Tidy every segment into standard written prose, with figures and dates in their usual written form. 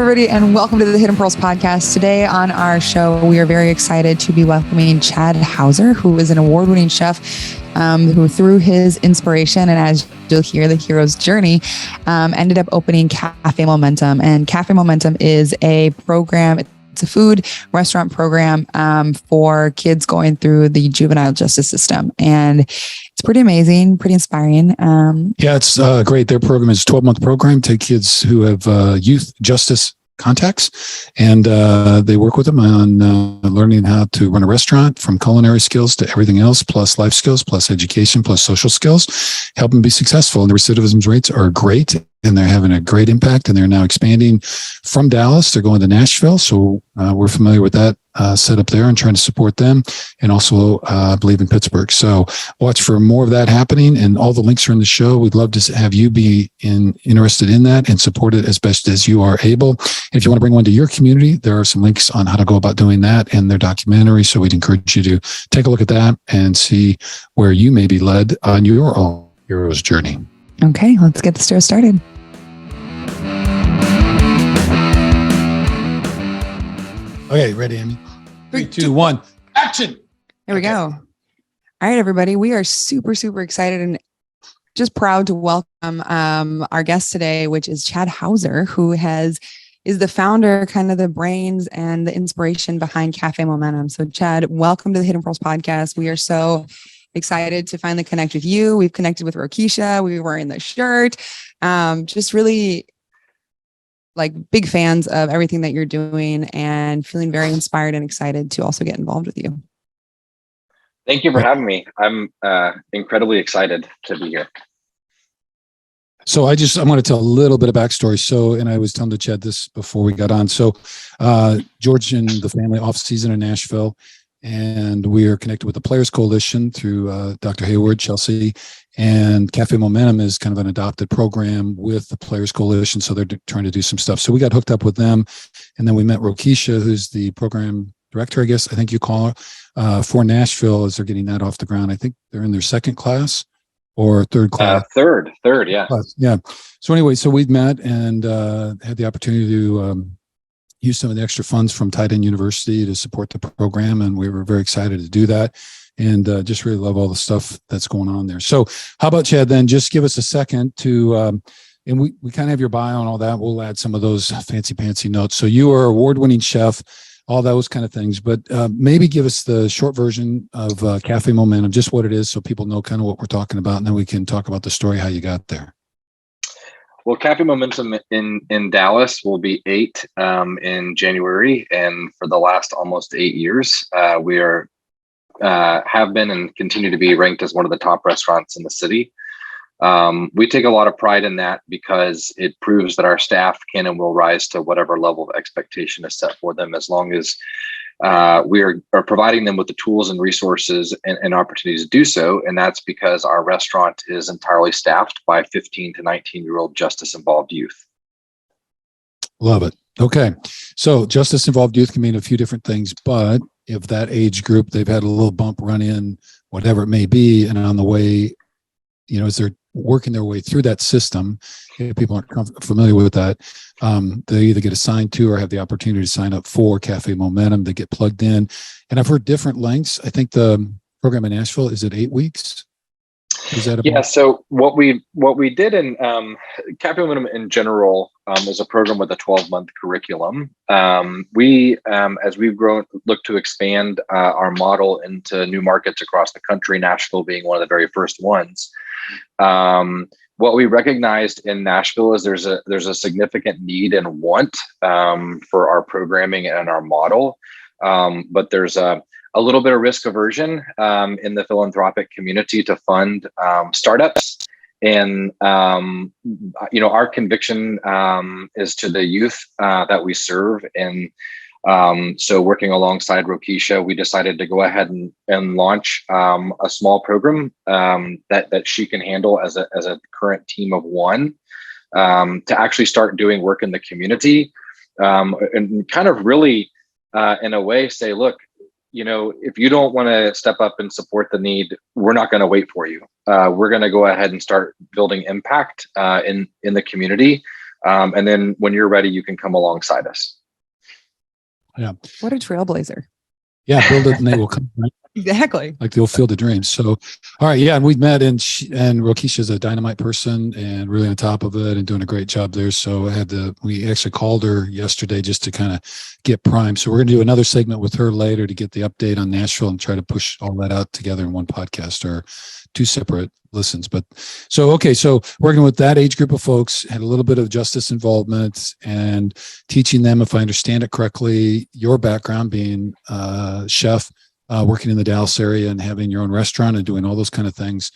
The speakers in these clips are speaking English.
everybody, and welcome to the Hidden Pearls podcast. Today on our show, we are very excited to be welcoming Chad Hauser, who is an award-winning chef who, through his inspiration and as you'll hear, the hero's journey, ended up opening Café Momentum. And Café Momentum is a program. It's a food restaurant program for kids going through the juvenile justice system. And it's pretty amazing, pretty inspiring. Yeah, it's great. Their program is a 12-month program to kids who have youth justice contacts. And they work with them on learning how to run a restaurant, from culinary skills to everything else, plus life skills, plus education, plus social skills, help them be successful. And the recidivism rates are great. And they're having a great impact, and they're now expanding from Dallas. They're going to Nashville. So we're familiar with that setup there and trying to support them, and also I believe in Pittsburgh. So watch for more of that happening, and all the links are in the show. We'd love to have you be interested in that and support it as best as you are able. And if you want to bring one to your community, there are some links on how to go about doing that in their documentary. So we'd encourage you to take a look at that and see where you may be led on your own hero's journey. Okay, let's get the show started. Okay, ready, Amy? 3, 2, 1, action! There we go. All right, everybody. We are super, super excited and just proud to welcome our guest today, which is Chad Hauser, who is the founder, kind of the brains and the inspiration behind Café Momentum. So, Chad, welcome to the Hidden Pearls podcast. We are so excited to finally connect with you. We've connected with Rokisha. We were wearing the shirt. Just really big fans of everything that you're doing, and feeling very inspired and excited to also get involved with you. Thank you for having me. I'm incredibly excited to be here. So I want to tell a little bit of backstory. So, and I was telling to Chad this before we got on. So George and the family off season in Nashville, and we are connected with the Players Coalition through Dr. Hayward, Chelsea, and Café Momentum is kind of an adopted program with the Players Coalition. So they're trying to do some stuff. So we got hooked up with them, and then we met Rokisha, who's the program director, I think you call her, for Nashville, as they're getting that off the ground. I think they're in their second class or third class. Third, yeah. Yeah. So anyway, so we've met and had the opportunity to use some of the extra funds from Titan University to support the program. And we were very excited to do that, and just really love all the stuff that's going on there. So how about, Chad, then just give us a second to, and we kind of have your bio and all that. We'll add some of those fancy notes. So you are award-winning chef, all those kind of things, but maybe give us the short version of Café Momentum, just what it is, so people know kind of what we're talking about, and then we can talk about the story, how you got there. Well, Café Momentum in Dallas will be 8 in January, and for the last almost 8 years, we have been and continue to be ranked as one of the top restaurants in the city. We take a lot of pride in that because it proves that our staff can and will rise to whatever level of expectation is set for them, as long as we are providing them with the tools and resources and opportunities to do so. And that's because our restaurant is entirely staffed by 15 to 19-year-old justice-involved youth. Love it. Okay. So justice-involved youth can mean a few different things, but if that age group, they've had a little bump, run in, whatever it may be, and on the way, as they're working their way through that system, if people aren't familiar with that, they either get assigned to or have the opportunity to sign up for Café Momentum. They get plugged in, and I've heard different lengths. I think the program in Nashville, is it 8 weeks? Is that yeah? So what we did in Café Momentum in general is a program with a 12-month curriculum. We as we've grown, look to expand our model into new markets across the country, Nashville being one of the very first ones. What we recognized in Nashville is there's a significant need and want for our programming and our model, but there's a little bit of risk aversion in the philanthropic community to fund startups. And our conviction is to the youth that we serve. And so working alongside Rokisha, we decided to go ahead and launch a small program that she can handle as a current team of 1 to actually start doing work in the community, and kind of really in a way say, look, if you don't want to step up and support the need, we're not going to wait for you. We're going to go ahead and start building impact in the community And then when you're ready, you can come alongside us. Yeah. What a trailblazer. Yeah. Build it and they will come. Right? Exactly. Like the old Field of Dreams. So, all right. Yeah. And we've met and Rokisha's a dynamite person and really on top of it and doing a great job there. So we actually called her yesterday just to kind of get primed. So we're going to do another segment with her later to get the update on Nashville and try to push all that out together in one podcast or two separate listens. But so working with that age group of folks, had a little bit of justice involvement and teaching them, if I understand it correctly, your background being chef, working in the Dallas area and having your own restaurant and doing all those kind of things.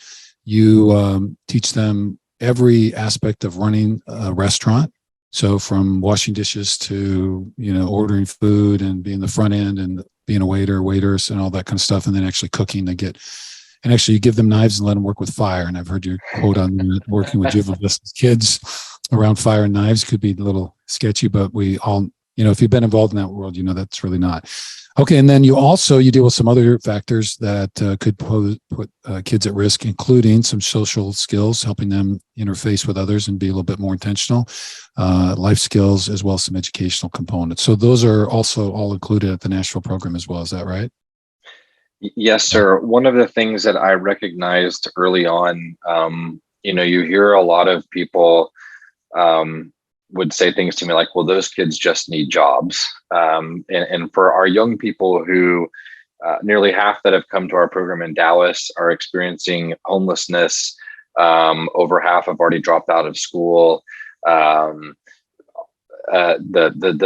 You teach them every aspect of running a restaurant. So from washing dishes to, ordering food and being the front end and being a waitress and all that kind of stuff. And then actually cooking and actually you give them knives and let them work with fire. And I've heard your quote on working with juvenile justice kids around fire and knives could be a little sketchy, but we all, if you've been involved in that world, that's really not. Okay. And then you deal with some other factors that could put kids at risk, including some social skills, helping them interface with others and be a little bit more intentional, life skills, as well as some educational components. So those are also all included at the Nashville program as well. Is that right? Yes, sir. One of the things that I recognized early on, you hear a lot of people would say things to me like, well, those kids just need jobs. And for our young people who nearly half that have come to our program in Dallas are experiencing homelessness, over half have already dropped out of school. The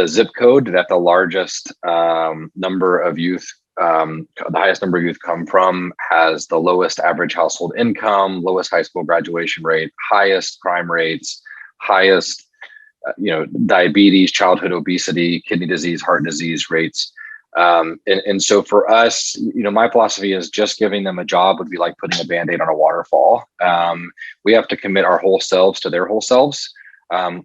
zip code that the largest number of youth, the highest number of youth come from has the lowest average household income, lowest high school graduation rate, highest crime rates, highest diabetes, childhood obesity, kidney disease, heart disease rates. And so for us, my philosophy is just giving them a job would be like putting a Band-Aid on a waterfall. We have to commit our whole selves to their whole selves,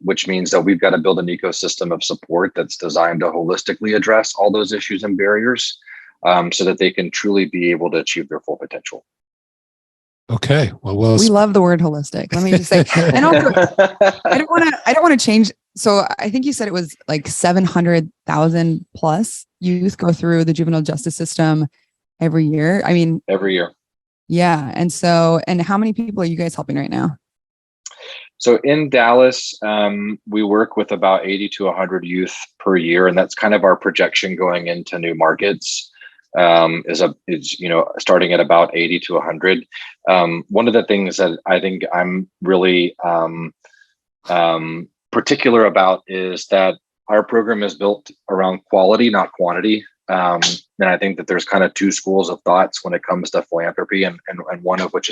which means that we've got to build an ecosystem of support that's designed to holistically address all those issues and barriers, so that they can truly be able to achieve their full potential. Okay. Well, we love the word holistic. Let me just say, and also, I don't want to change. So I think you said it was like 700,000 plus youth go through the juvenile justice system every year. I mean, every year. Yeah. And how many people are you guys helping right now? So in Dallas, we work with about 80 to 100 youth per year. And that's kind of our projection going into new markets. Is starting at about 80 to 100. One of the things that I think I'm really particular about is that our program is built around quality, not quantity. And I think that there's kind of two schools of thoughts when it comes to philanthropy, and one of which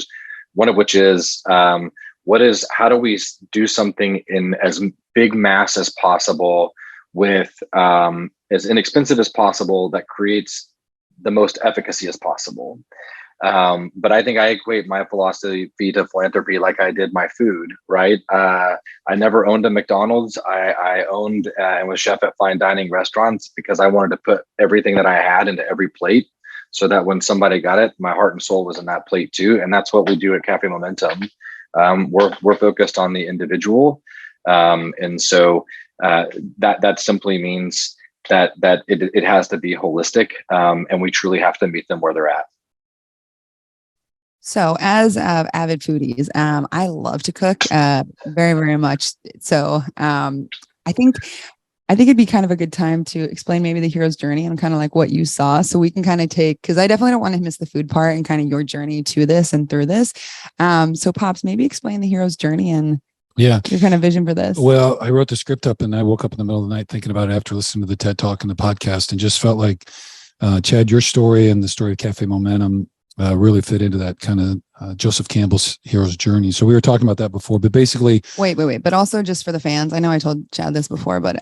is how do we do something in as big mass as possible with as inexpensive as possible that creates the most efficacy as possible. But I think I equate my philosophy to philanthropy like I did my food, right? I never owned a McDonald's. I owned and was chef at fine dining restaurants because I wanted to put everything that I had into every plate so that when somebody got it, my heart and soul was in that plate too. And that's what we do at Café Momentum. We're focused on the individual. And so that simply means that it has to be holistic, and we truly have to meet them where they're at. So as avid foodies, I love to cook very, very much. So I think it'd be kind of a good time to explain maybe the hero's journey and kind of like what you saw, so we can kind of because I definitely don't want to miss the food part and kind of your journey to this and through this. So Pops, maybe explain the hero's journey and your kind of vision for this. Well, I wrote the script up and I woke up in the middle of the night thinking about it after listening to the TED Talk and the podcast, and just felt like, Chad, your story and the story of Café Momentum really fit into that kind of Joseph Campbell's hero's journey. So we were talking about that before, but basically... Wait. But also just for the fans, I know I told Chad this before, but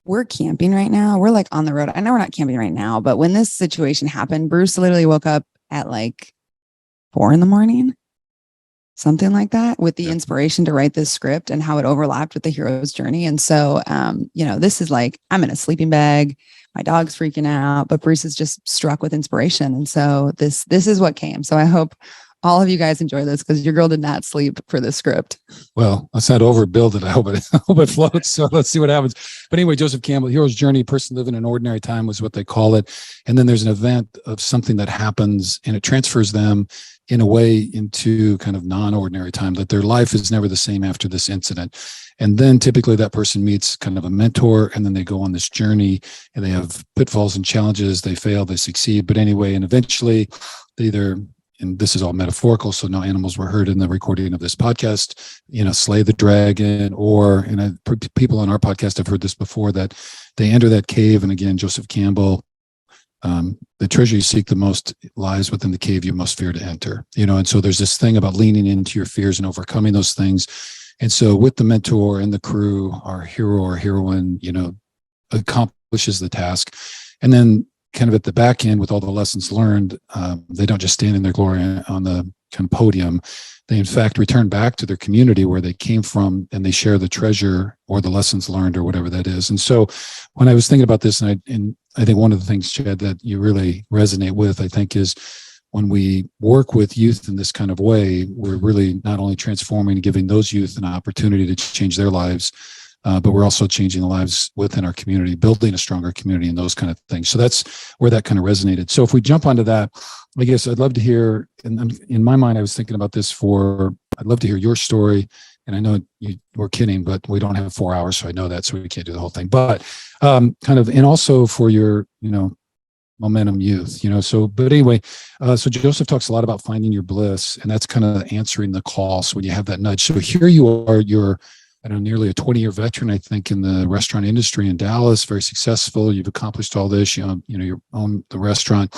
we're camping right now. We're like on the road. I know we're not camping right now, but when this situation happened, Bruce literally woke up at like 4 a.m, something like that, with the inspiration to write this script and how it overlapped with the hero's journey. And so, this is like, I'm in a sleeping bag, my dog's freaking out, but Bruce is just struck with inspiration. And so this is what came. So I hope all of you guys enjoy this because your girl did not sleep for this script. Well, let's not overbuild it. I hope it floats. So let's see what happens. But anyway, Joseph Campbell, Hero's Journey, person living an ordinary time was what they call it. And then there's an event of something that happens and it transfers them in a way into kind of non-ordinary time, that their life is never the same after this incident. And then typically that person meets kind of a mentor, and then they go on this journey and they have pitfalls and challenges. They fail, they succeed. But anyway, and eventually they either, and this is all metaphorical, so no animals were hurt in the recording of this podcast, slay the dragon, or, and people on our podcast have heard this before, that they enter that cave. And again, Joseph Campbell, the treasure you seek the most lies within the cave you most fear to enter, and so there's this thing about leaning into your fears and overcoming those things. And so with the mentor and the crew, our hero or heroine, accomplishes the task. And then kind of at the back end with all the lessons learned, they don't just stand in their glory on the kind of podium. They in fact return back to their community where they came from, and they share the treasure or the lessons learned or whatever that is. And so when I was thinking about this, and I think one of the things, Chad, that you really resonate with, I think, is when we work with youth in this kind of way, we're really not only transforming and giving those youth an opportunity to change their lives, but we're also changing the lives within our community, building a stronger community and those kind of things. So that's where that kind of resonated. So if we jump onto that, I guess I'd love to hear, and in my mind, I was thinking about this I'd love to hear your story. And I know we're kidding, but we don't have 4 hours, so I know that, so we can't do the whole thing. But kind of, and also for your, Momentum youth, but anyway, so Joseph talks a lot about finding your bliss, and that's kind of answering the call. So when you have that nudge, so here you are, you're, nearly a 20-year veteran, I think, in the restaurant industry in Dallas, very successful. You've accomplished all this, you own the restaurant.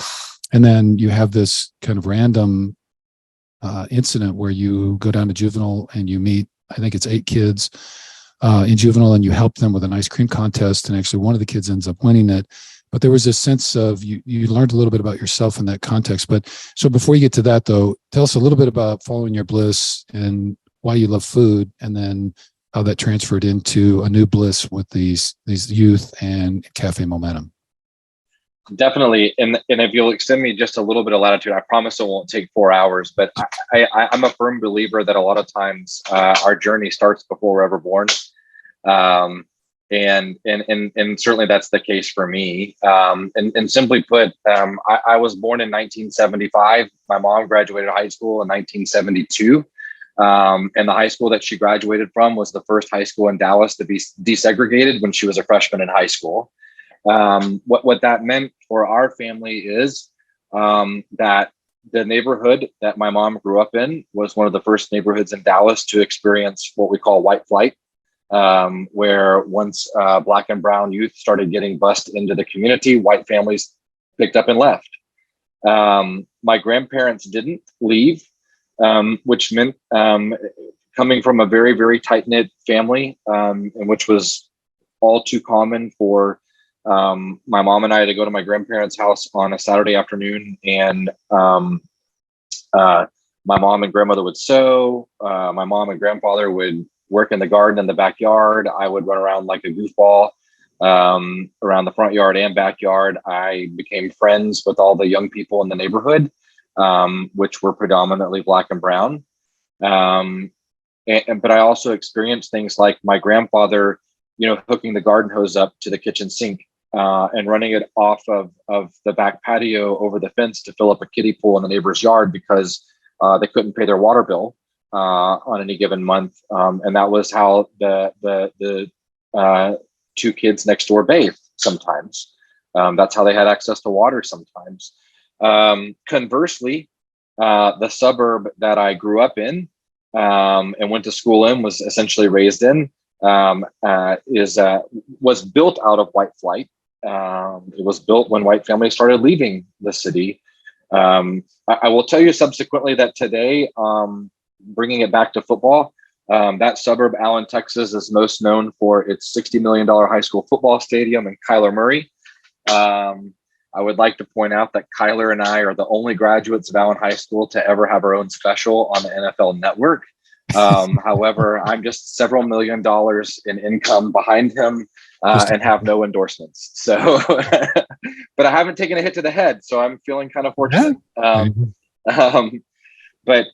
And then you have this kind of random incident where you go down to juvenile and you meet, I think it's 8 kids in juvenile, and you help them with an ice cream contest. And actually one of the kids ends up winning it. But there was this sense of you learned a little bit about yourself in that context. But so before you get to that, though, tell us a little bit about following your bliss and why you love food, and then how that transferred into a new bliss with these youth and Café Momentum. Definitely. And if you'll extend me just a little bit of latitude, I promise it won't take 4 hours, but I'm a firm believer that a lot of times our journey starts before we're ever born. And certainly that's the case for me. And simply put, I was born in 1975. My mom graduated high school in 1972. And the high school that she graduated from was the first high school in Dallas to be desegregated when she was a freshman in high school. What that meant for our family is that the neighborhood that my mom grew up in was one of the first neighborhoods in Dallas to experience what we call white flight, where once Black and brown youth started getting bused into the community, white families picked up and left. My grandparents didn't leave, which meant coming from a very, very tight-knit family, and which was all too common for my mom and I to go to my grandparents' house on a Saturday afternoon, and my mom and grandmother would sew. My mom and grandfather would work in the garden in the backyard. I would run around like a goofball around the front yard and backyard. I became friends with all the young people in the neighborhood, which were predominantly Black and brown. But I also experienced things like my grandfather, hooking the garden hose up to the kitchen sink and running it off of the back patio over the fence to fill up a kiddie pool in the neighbor's yard because they couldn't pay their water bill on any given month. And that was how the 2 kids next door bathed sometimes. That's how they had access to water sometimes. Conversely, the suburb that I grew up in and went to school in, was essentially raised in, was built out of white flight. It was built when white families started leaving the city. I will tell you subsequently that today, bringing it back to football, that suburb, Allen, Texas, is most known for its $60 million high school football stadium and Kyler Murray. I would like to point out that Kyler and I are the only graduates of Allen High School to ever have our own special on the NFL Network. However, I'm just several $1 million in income behind him and have no endorsements. So, but I haven't taken a hit to the head, so I'm feeling kind of fortunate. But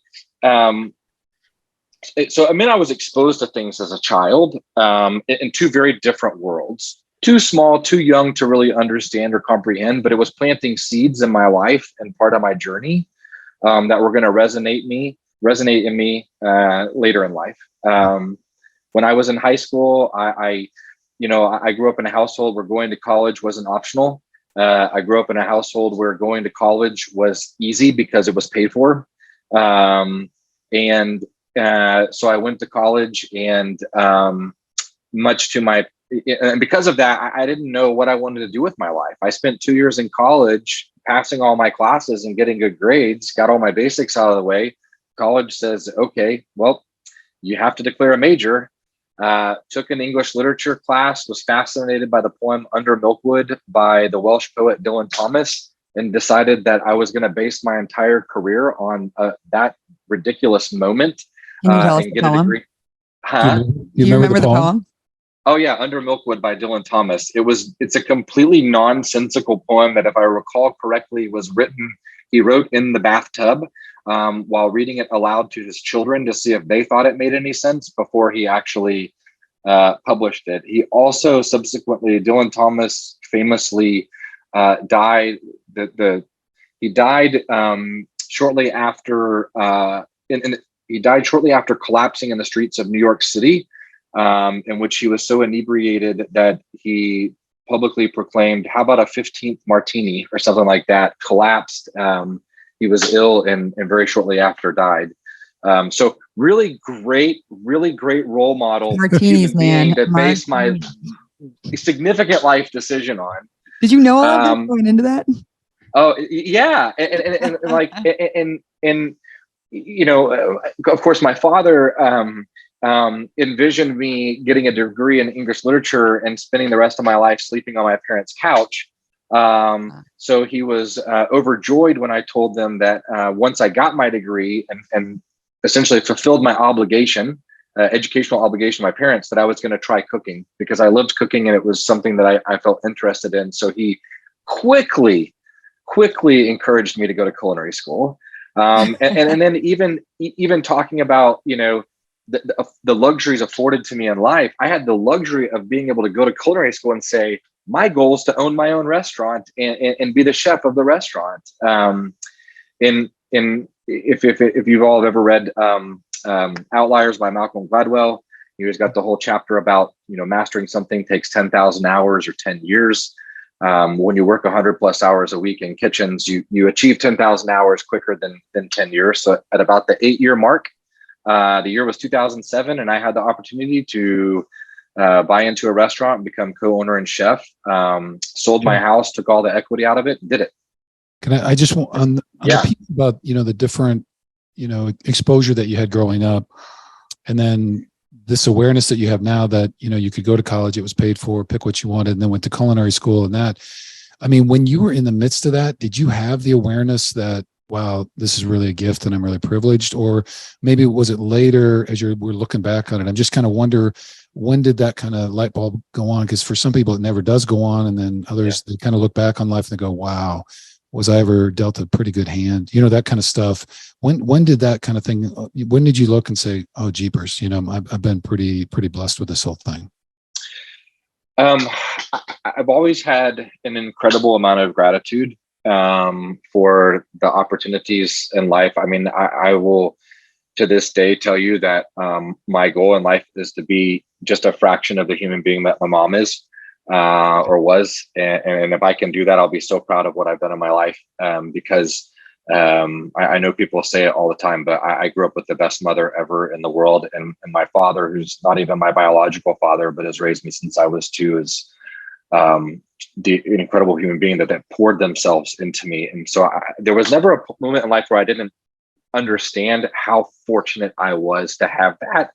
so I mean, I was exposed to things as a child in two very different worlds. Too small, too young to really understand or comprehend, but it was planting seeds in my life and part of my journey that were going to resonate in me later in life. When I was in high school, I grew up in a household where going to college wasn't optional. I grew up in a household where going to college was easy because it was paid for. So I went to college, and and because of that, I didn't know what I wanted to do with my life. I spent 2 years in college, passing all my classes and getting good grades, got all my basics out of the way. College says, okay, well, you have to declare a major. Took an English literature class, was fascinated by the poem Under Milkwood by the Welsh poet Dylan Thomas, and decided that I was going to base my entire career on that ridiculous moment. Can you tell us and the get a poem? degree. Do Do you remember the poem? Oh yeah, Under Milkwood by Dylan Thomas. It's a completely nonsensical poem that, if I recall correctly, he wrote in the bathtub while reading it aloud to his children to see if they thought it made any sense before he actually published it. He also subsequently, Dylan Thomas famously died. He died shortly after he died shortly after collapsing in the streets of New York City, in which he was so inebriated that he publicly proclaimed, "How about a 15th martini?" or something like that. Collapsed. He was ill and very shortly after died. So really great role model Martinis, man. to base my significant life decision on. Did you know all of this going into that? Oh yeah, and of course, my father envisioned me getting a degree in English literature and spending the rest of my life sleeping on my parents' couch. So he was overjoyed when I told them that once I got my degree and essentially fulfilled my obligation, educational obligation to my parents, that I was going to try cooking, because I loved cooking and it was something that I felt interested in. So he quickly encouraged me to go to culinary school. And then even talking about, the luxuries afforded to me in life, I had the luxury of being able to go to culinary school and say, my goal is to own my own restaurant and be the chef of the restaurant. If you've all ever read Outliers by Malcolm Gladwell, he's got the whole chapter about, mastering something takes 10,000 hours or 10 years. When you work 100 plus hours a week in kitchens, you achieve 10,000 hours quicker than 10 years. So at about the 8-year mark, the year was 2007, and I had the opportunity to buy into a restaurant and become co-owner and chef. Sold my house, took all the equity out of it, did it. Can I just want on the piece about, the different, exposure that you had growing up, and then this awareness that you have now that, you could go to college, it was paid for, pick what you wanted, and then went to culinary school. And that, I mean, when you were in the midst of that, did you have the awareness that, wow, this is really a gift and I'm really privileged? Or maybe was it later as we're looking back on it? I'm just kind of wonder, when did that kind of light bulb go on? Because for some people, it never does go on. And then others, they kind of look back on life and they go, wow, was I ever dealt a pretty good hand? That kind of stuff. When did that kind of thing, when did you look and say, oh, jeepers, I've been pretty blessed with this whole thing? I've always had an incredible amount of gratitude for the opportunities in life. I mean, I will to this day tell you that my goal in life is to be just a fraction of the human being that my mom is or was. And if I can do that, I'll be so proud of what I've done in my life, because I know people say it all the time, but I grew up with the best mother ever in the world. And my father, who's not even my biological father, but has raised me since I was 2, is the incredible human being that poured themselves into me. And so there was never a moment in life where I didn't understand how fortunate I was to have that.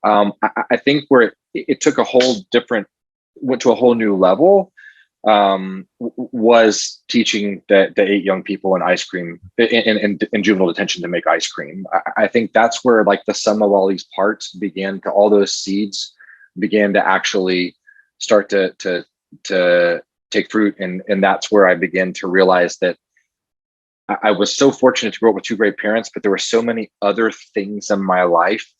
I think where it took went to a whole new level was teaching the 8 young people in ice cream in juvenile detention to make ice cream. I think that's where like the sum of all these parts all those seeds began to actually start to take fruit. And that's where I began to realize that I was so fortunate to grow up with two great parents, but there were so many other things in my life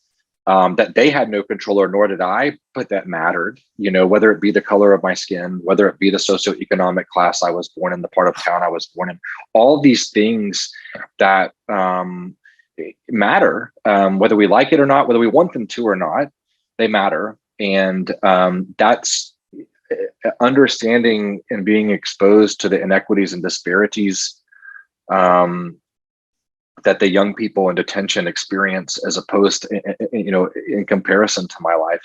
that they had no control or nor did I, but that mattered, whether it be the color of my skin, whether it be the socioeconomic class I was born in, the part of town I was born in, all these things that matter, whether we like it or not, whether we want them to or not, they matter. And that's understanding and being exposed to the inequities and disparities that the young people in detention experience, as opposed to, in comparison to my life,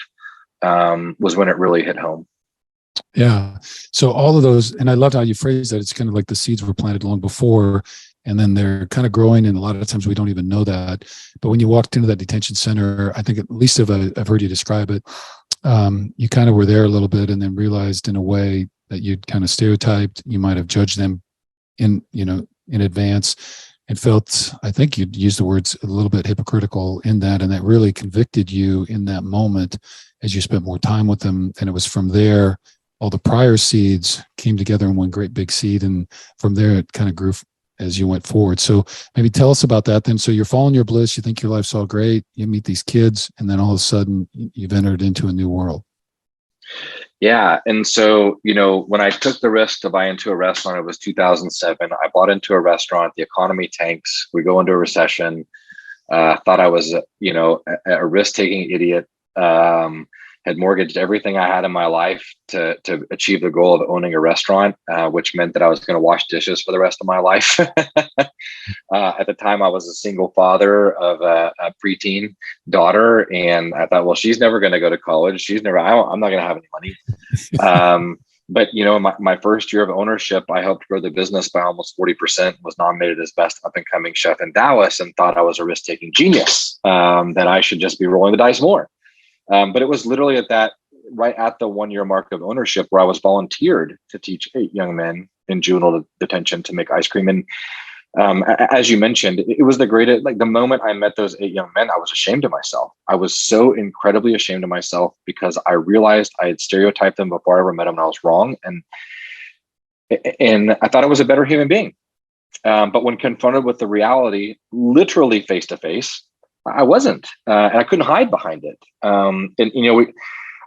was when it really hit home. Yeah. So all of those, and I loved how you phrased that. It's kind of like the seeds were planted long before, and then they're kind of growing. And a lot of times we don't even know that. But when you walked into that detention center, I think at least if I've heard you describe it, you kind of were there a little bit and then realized in a way that you'd kind of stereotyped, you might have judged them in advance, and felt, I think you'd use the words, a little bit hypocritical in that. And that really convicted you in that moment as you spent more time with them. And it was from there, all the prior seeds came together in one great big seed. And from there, it kind of grew as you went forward. So maybe tell us about that then. So you're following your bliss. You think your life's all great. You meet these kids, and then all of a sudden you've entered into a new world. Yeah. And so, when I took the risk to buy into a restaurant, it was 2007. I bought into a restaurant. The economy tanks. We go into a recession. Thought I was, a risk-taking idiot. Had mortgaged everything I had in my life to achieve the goal of owning a restaurant, which meant that I was going to wash dishes for the rest of my life. At the time, I was a single father of a preteen daughter, and I thought, well, she's never going to go to college. I'm not going to have any money. But my first year of ownership, I helped grow the business by almost 40%. Was nominated as best up and coming chef in Dallas, and thought I was a risk taking genius. That I should just be rolling the dice more. But it was literally right at the 1 year mark of ownership where I was volunteered to teach 8 young men in juvenile detention to make ice cream. And as you mentioned, it was the greatest, like the moment I met those 8 young men, I was ashamed of myself. I was so incredibly ashamed of myself because I realized I had stereotyped them before I ever met them, and I was wrong. And I thought I was a better human being. But when confronted with the reality, literally face to face, I wasn't, and I couldn't hide behind it. I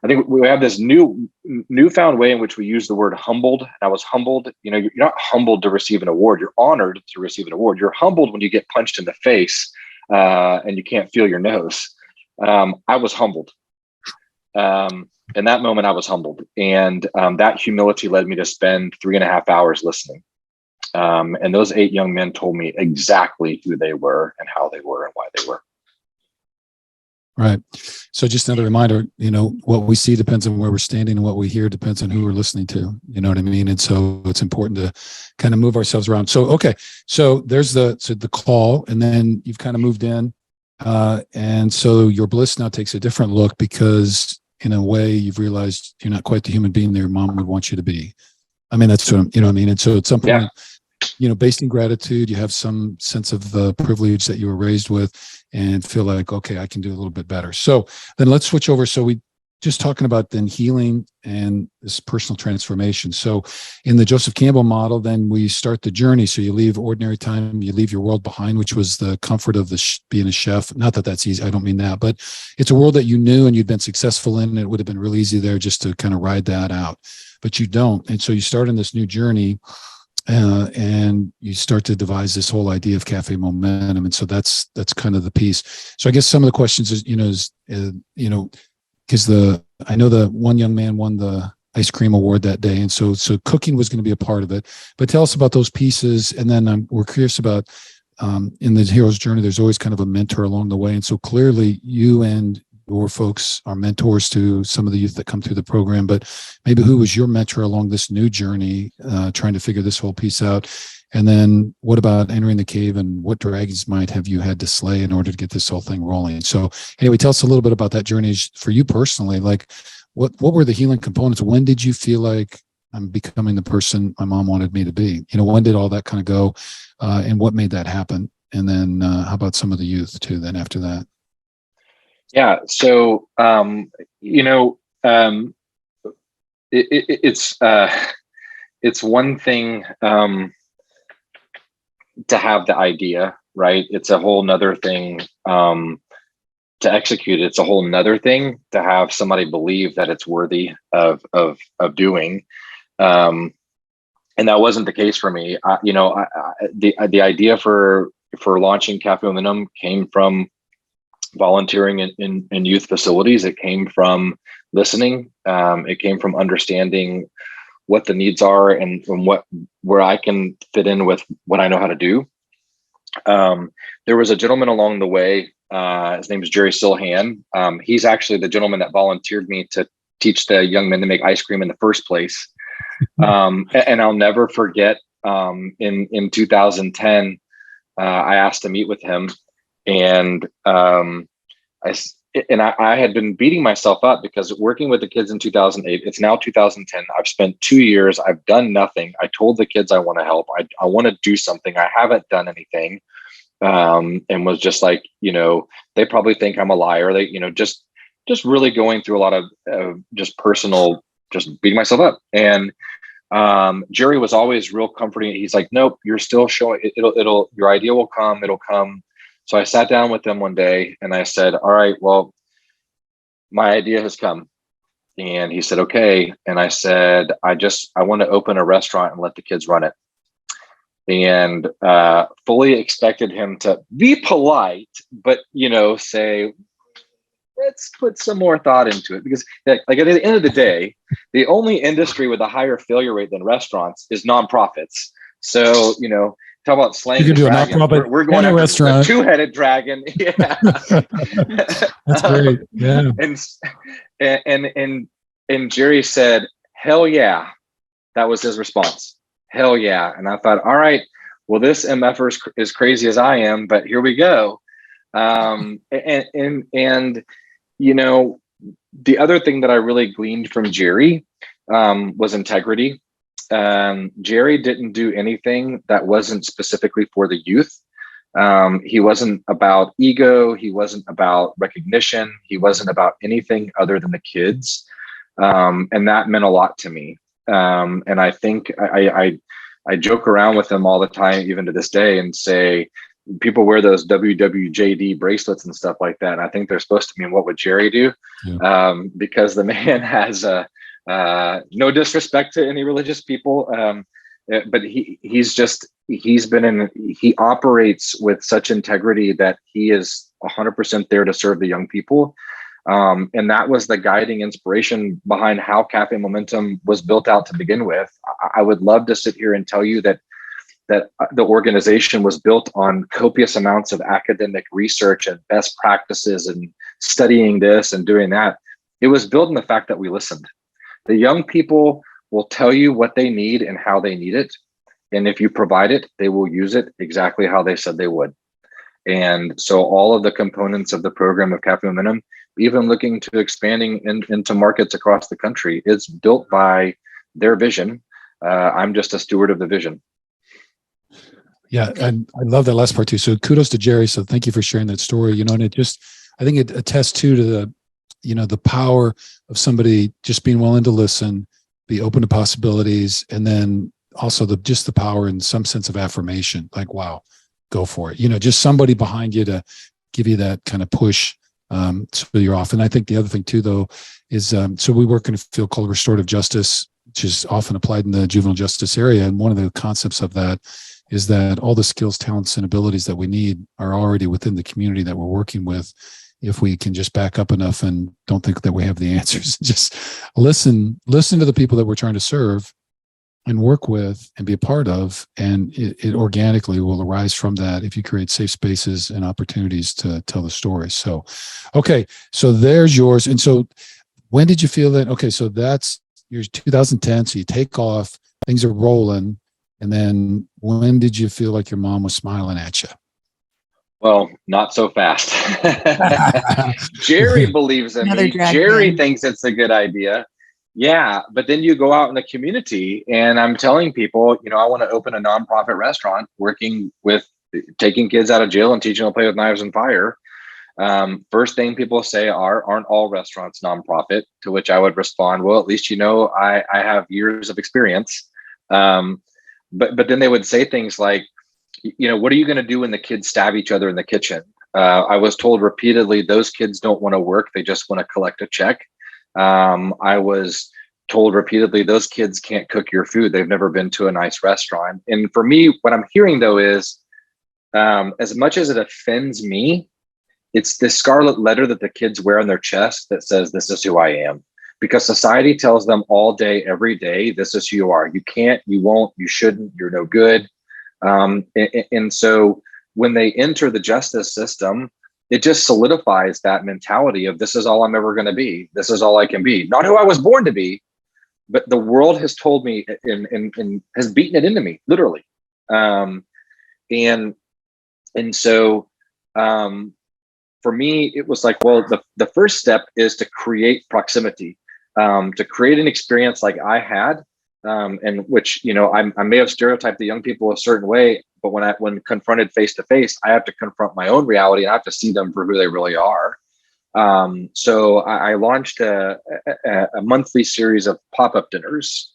think we have this newfound way in which we use the word humbled. And I was humbled. You're not humbled to receive an award. You're honored to receive an award. You're humbled when you get punched in the face and you can't feel your nose. I was humbled. In that moment, I was humbled, and that humility led me to spend 3.5 hours listening. And those 8 young men told me exactly who they were and how they were and why they were. Right. So just another reminder, what we see depends on where we're standing, and what we hear depends on who we're listening to. You know what I mean? And so it's important to kind of move ourselves around. So, okay. So there's the call, and then you've kind of moved in. And so your bliss now takes a different look, because in a way you've realized you're not quite the human being that your mom would want you to be. I mean, that's what what I mean? And so at some point, based in gratitude, you have some sense of the privilege that you were raised with, and feel like, okay, I can do a little bit better. So then let's switch over. So we just talking about then healing and this personal transformation. So in the Joseph Campbell model, then we start the journey. So you leave ordinary time, you leave your world behind, which was the comfort of being a chef. Not that that's easy. I don't mean that, but it's a world that you knew and you'd been successful in. And it would have been real easy there just to kind of ride that out, but you don't. And so you start in this new journey. And you start to devise this whole idea of Café Momentum, and so that's kind of the piece. So I guess some of the questions is, because I know the one young man won the ice cream award that day, and so cooking was going to be a part of it. But tell us about those pieces, and then we're curious about in the hero's journey. There's always kind of a mentor along the way, and so clearly you and your folks are mentors to some of the youth that come through the program, but maybe who was your mentor along this new journey, trying to figure this whole piece out? And then what about entering the cave, and what dragons might have you had to slay in order to get this whole thing rolling? So anyway, tell us a little bit about that journey for you personally. Like what were the healing components? When did you feel like I'm becoming the person my mom wanted me to be? When did all that kind of go, and what made that happen? And then how about some of the youth too, then after that? Yeah. So, it's one thing. to have the idea, right? It's a whole nother thing to execute. It's a whole nother thing to have somebody believe that it's worthy of doing. And that wasn't the case for me. The idea for launching Café Momentum came from volunteering in youth facilities. It came from listening. It came from understanding what the needs are and where I can fit in with what I know how to do. There was a gentleman along the way. His name is Jerry Silhan. He's actually the gentleman that volunteered me to teach the young men to make ice cream in the first place. And I'll never forget, in 2010, I asked to meet with him, and I had been beating myself up because working with the kids in 2008, it's now 2010. I've spent 2 years. I've done nothing. I told the kids I want to help. I want to do something. I haven't done anything. And was just like, they probably think I'm a liar. They, just really going through a lot of just personal, just beating myself up. And Jerry was always real comforting. He's like, nope, you're still showing it'll your idea will come. It'll come. So I sat down with him one day and I said, all right, well, my idea has come. And he said, okay. And I said, I want to open a restaurant and let the kids run it. And fully expected him to be polite, but, say, let's put some more thought into it. Because like at the end of the day, the only industry with a higher failure rate than restaurants is nonprofits. So, talk about slaying the dragon. We're going after restaurant. A two-headed dragon. Yeah. That's great. Yeah. And Jerry said, hell yeah. That was his response. Hell yeah. And I thought, all right, well, this MFer is as crazy as I am, but here we go. And the other thing that I really gleaned from Jerry was integrity. Jerry didn't do anything that wasn't specifically for the youth. He wasn't about ego. He wasn't about recognition. He wasn't about anything other than the kids. And that meant a lot to me. And I think I joke around with him all the time, even to this day, and say, people wear those WWJD bracelets and stuff like that. And I think they're supposed to mean, what would Jerry do? Yeah. Because the man has no disrespect to any religious people. But he operates with such integrity that he is 100% there to serve the young people. And that was the guiding inspiration behind how Café Momentum was built out to begin with. I would love to sit here and tell you that the organization was built on copious amounts of academic research and best practices and studying this and doing that. It was built on the fact that we listened. The young people will tell you what they need and how they need it. And if you provide it, they will use it exactly how they said they would. And so all of the components of the program of Café Momentum, even looking to expanding into markets across the country, is built by their vision. I'm just a steward of the vision. Yeah, and I love that last part too. So kudos to Jerry. So thank you for sharing that story. And I think it attests to the power of somebody just being willing to listen, be open to possibilities, and then also the power and some sense of affirmation, like, wow, go for it. Just somebody behind you to give you that kind of push. So you're off. And I think the other thing too, though, is so we work in a field called restorative justice, which is often applied in the juvenile justice area. And one of the concepts of that is that all the skills, talents, and abilities that we need are already within the community that we're working with. If we can just back up enough and don't think that we have the answers, just listen to the people that we're trying to serve and work with and be a part of. And it organically will arise from that if you create safe spaces and opportunities to tell the story. So, okay, so there's yours. And so when did you feel that? Okay, so that's your 2010. So you take off, things are rolling. And then when did you feel like your mom was smiling at you? Well, not so fast. Jerry believes in me. Jerry thinks it's a good idea. Yeah. But then you go out in the community and I'm telling people, I want to open a nonprofit restaurant working with taking kids out of jail and teaching them to play with knives and fire. First thing people say aren't all restaurants nonprofit? To which I would respond, well, at least, I have years of experience. But then they would say things like, what are you going to do when the kids stab each other in the kitchen? I was told repeatedly, those kids don't want to work. They just want to collect a check. I was told repeatedly, those kids can't cook your food. They've never been to a nice restaurant. And for me, what I'm hearing though is, as much as it offends me, it's this scarlet letter that the kids wear on their chest that says, this is who I am. Because society tells them all day, every day, this is who you are. You can't, you won't, you shouldn't, you're no good. And so when they enter the justice system, it just solidifies that mentality of, this is all I'm ever going to be. This is all I can be. Not who I was born to be, but the world has told me and has beaten it into me, literally. And so for me, it was like, well, the first step is to create proximity, to create an experience like I had, and which, I may have stereotyped the young people a certain way, but when confronted face to face, I have to confront my own reality and I have to see them for who they really are. So I launched a monthly series of pop-up dinners.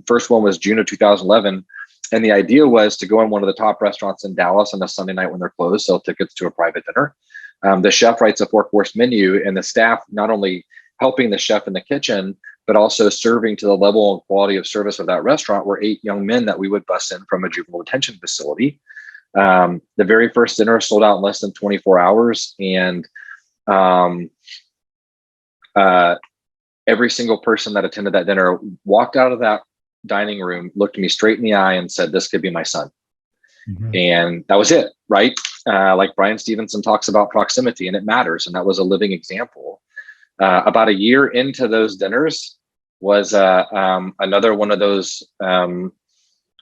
First one was June of 2011. And the idea was to go in one of the top restaurants in Dallas on a Sunday night when they're closed, sell tickets to a private dinner. The chef writes a 4-course menu, and the staff not only helping the chef in the kitchen, but also serving to the level and quality of service of that restaurant were 8 young men that we would bus in from a juvenile detention facility. The very first dinner sold out in less than 24 hours. And every single person that attended that dinner walked out of that dining room, looked me straight in the eye and said, this could be my son. Mm-hmm. And that was it, right? Like Brian Stevenson talks about proximity, and it matters. And that was a living example. About a year into those dinners was another one of those kind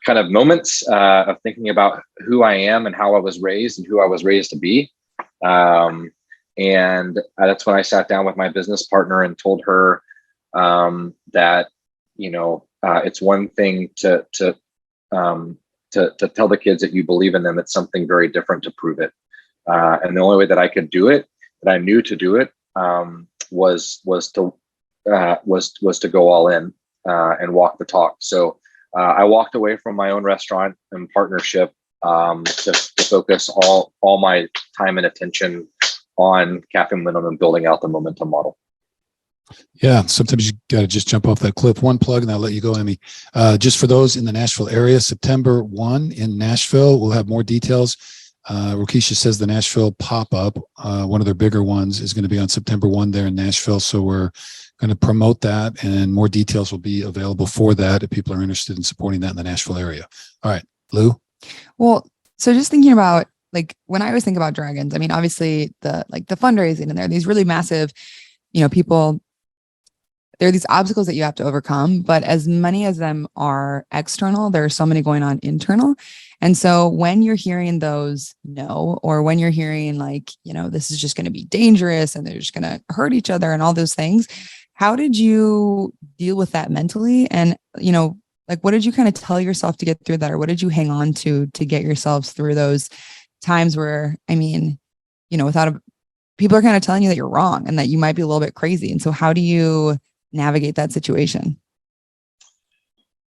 of moments of thinking about who I am and how I was raised and who I was raised to be. And that's when I sat down with my business partner and told her that, it's one thing to tell the kids that you believe in them. It's something very different to prove it. And the only way that I could do it, that I knew to do it, was to go all in and walk the talk. So I walked away from my own restaurant and partnership to focus all my time and attention on Café Momentum and building out the Momentum model. Yeah, sometimes you got to just jump off that cliff. One plug, and I'll let you go, Emmy. Just for those in the Nashville area, September 1 in Nashville, we'll have more details. Rokisha says the Nashville pop-up, one of their bigger ones, is going to be on September 1 there in Nashville. So we're going to promote that, and more details will be available for that if people are interested in supporting that in the Nashville area. All right, Lou? Well, so just thinking about, like, when I always think about dragons, I mean, obviously the fundraising, and there are these really massive, people, there are these obstacles that you have to overcome, but as many as them are external, there are so many going on internal. And so when you're hearing those no, or when you're hearing like, this is just going to be dangerous and they're just going to hurt each other and all those things, how did you deal with that mentally? And, like, what did you kind of tell yourself to get through that? Or what did you hang on to get yourselves through those times where, people are kind of telling you that you're wrong and that you might be a little bit crazy. And so how do you navigate that situation?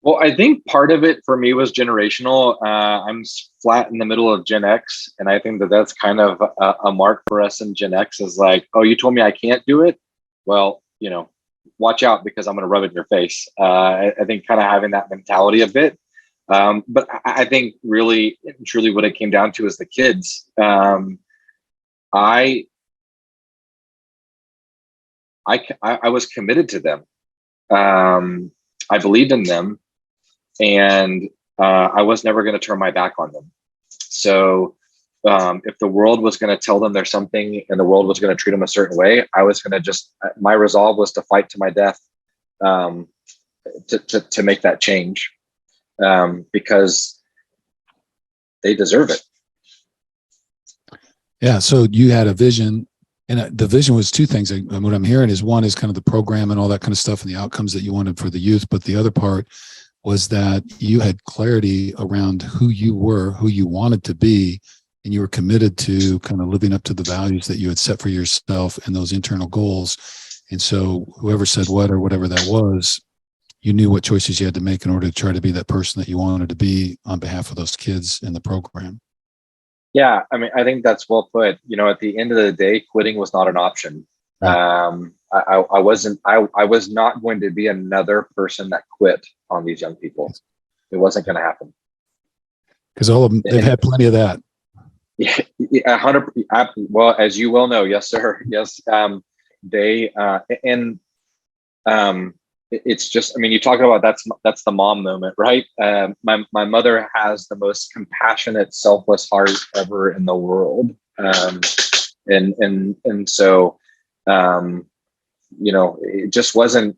Well, I think part of it for me was generational. I'm flat in the middle of Gen X, and I think that that's kind of a mark for us in Gen X is like, oh, you told me I can't do it? Well, watch out because I'm going to rub it in your face. I think kind of having that mentality a bit. But I think really, truly what it came down to is the kids. I was committed to them. I believed in them, and I was never going to turn my back on them. So if the world was going to tell them there's something and the world was going to treat them a certain way, I was going to my resolve was to fight to my death to make that change because they deserve it. Yeah. So you had a vision. And the vision was 2 things. And what I'm hearing is, one is kind of the program and all that kind of stuff and the outcomes that you wanted for the youth. But the other part was that you had clarity around who you were, who you wanted to be, and you were committed to kind of living up to the values that you had set for yourself and those internal goals. And so whoever said what or whatever that was, you knew what choices you had to make in order to try to be that person that you wanted to be on behalf of those kids in the program. Yeah, I mean, I think that's well put. At the end of the day, quitting was not an option. Right. I wasn't. I was not going to be another person that quit on these young people. It wasn't going to happen. Because all of them, they've had plenty of that. Yeah, 100. Well, as you well know, yes, sir. Yes, they and it's just. I mean, you talk about that's the mom moment, right? My mother has the most compassionate, selfless heart ever in the world, and so it just wasn't.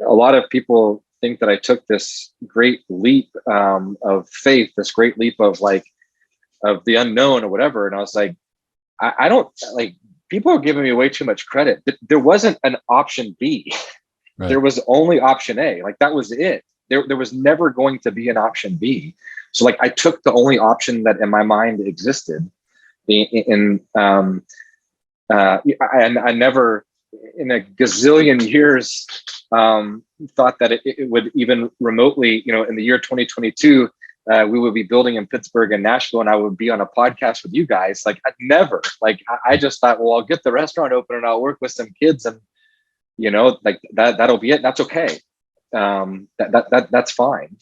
A lot of people think that I took this great leap of faith, this great leap of the unknown or whatever. And I was like, I don't people are giving me way too much credit. There wasn't an option B. Right. There was only option A. That was it. There was never going to be an option B. So I took the only option that in my mind existed. I never in a gazillion years thought that it would even remotely, in the year 2022, we would be building in Pittsburg and Nashville, and I would be on a podcast with you guys. I'd never, I just thought, well, I'll get the restaurant open and I'll work with some kids, and that'll be it. That's okay. That's fine.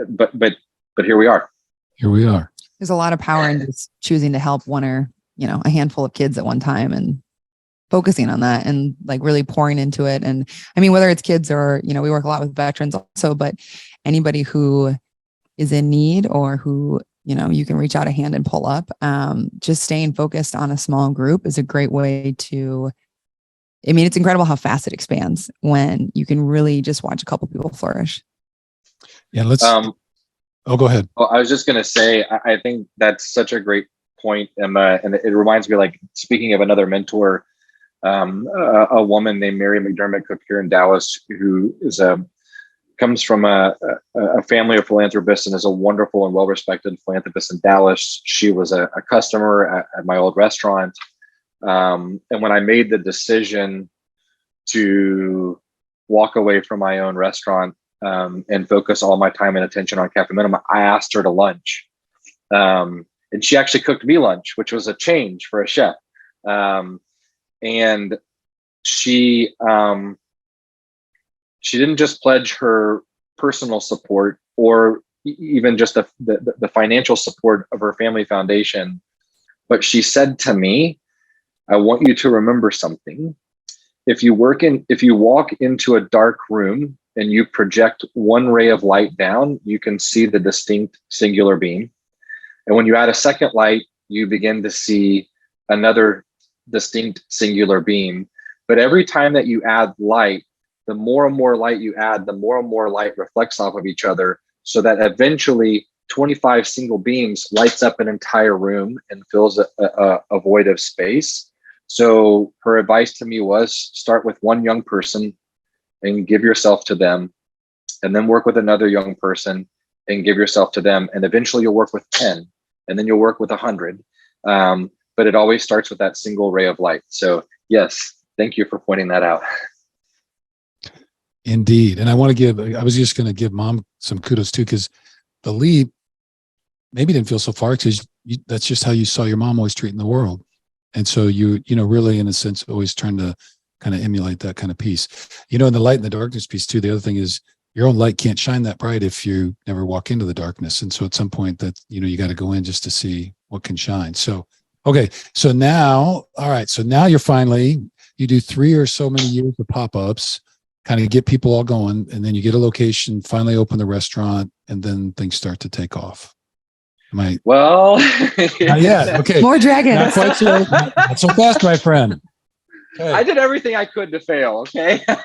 But here we are. Here we are. There's a lot of power in just choosing to help one or, a handful of kids at one time and focusing on that and really pouring into it. And I mean, whether it's kids or, we work a lot with veterans also, but anybody who is in need or who, you can reach out a hand and pull up, just staying focused on a small group is a great way to, I mean, it's incredible how fast it expands when you can really just watch a couple people flourish. Yeah. Let's, go ahead. Well, I was just going to say, I think that's such a great point, Emma. And it reminds me, speaking of another mentor, a woman named Mary McDermott Cook here in Dallas, who comes from a family of philanthropists and is a wonderful and well-respected philanthropist in Dallas. She was a customer at my old restaurant. And when I made the decision to walk away from my own restaurant and focus all my time and attention on Café Momentum, I asked her to lunch. And she actually cooked me lunch, which was a change for a chef. And she didn't just pledge her personal support or even just the financial support of her family foundation, but she said to me, I want you to remember something. If you walk into a dark room and you project one ray of light down, you can see the distinct singular beam. And when you add a second light, you begin to see another distinct singular beam. But every time that you add light, the more and more light you add, the more and more light reflects off of each other, so that eventually 25 single beams lights up an entire room and fills a void of space. So her advice to me was start with one young person and give yourself to them, and then work with another young person and give yourself to them. And eventually you'll work with 10, and then you'll work with 100. But it always starts with that single ray of light. So yes, thank you for pointing that out. Indeed. And I was just going to give Mom some kudos too, because the leap maybe didn't feel so far because that's just how you saw your mom always treating the world. And so you really, in a sense, always trying to kind of emulate that kind of piece. In the light and the darkness piece too, the other thing is your own light can't shine that bright if you never walk into the darkness. And so at some point that, you got to go in just to see what can shine. So, okay. So now, all right. So now you do 3 or so many years of pop-ups, kind of get people all going, and then you get a location, finally open the restaurant, and then things start to take off. Well, not yet. Okay. More dragons. Not quite so, not so fast, my friend. Okay. I did everything I could to fail. Okay. All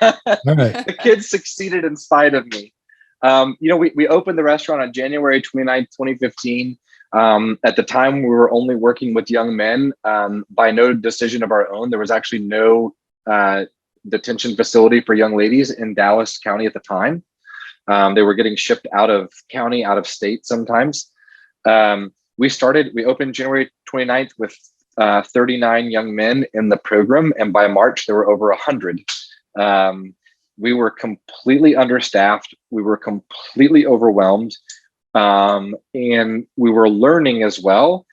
right. The kids succeeded in spite of me. We opened the restaurant on January 29th, 2015. At the time, we were only working with young men by no decision of our own. There was actually no detention facility for young ladies in Dallas County at the time. They were getting shipped out of county, out of state sometimes. We opened January 29th with 39 young men in the program. And by March, there were over 100. We were completely understaffed. We were completely overwhelmed. And we were learning as well,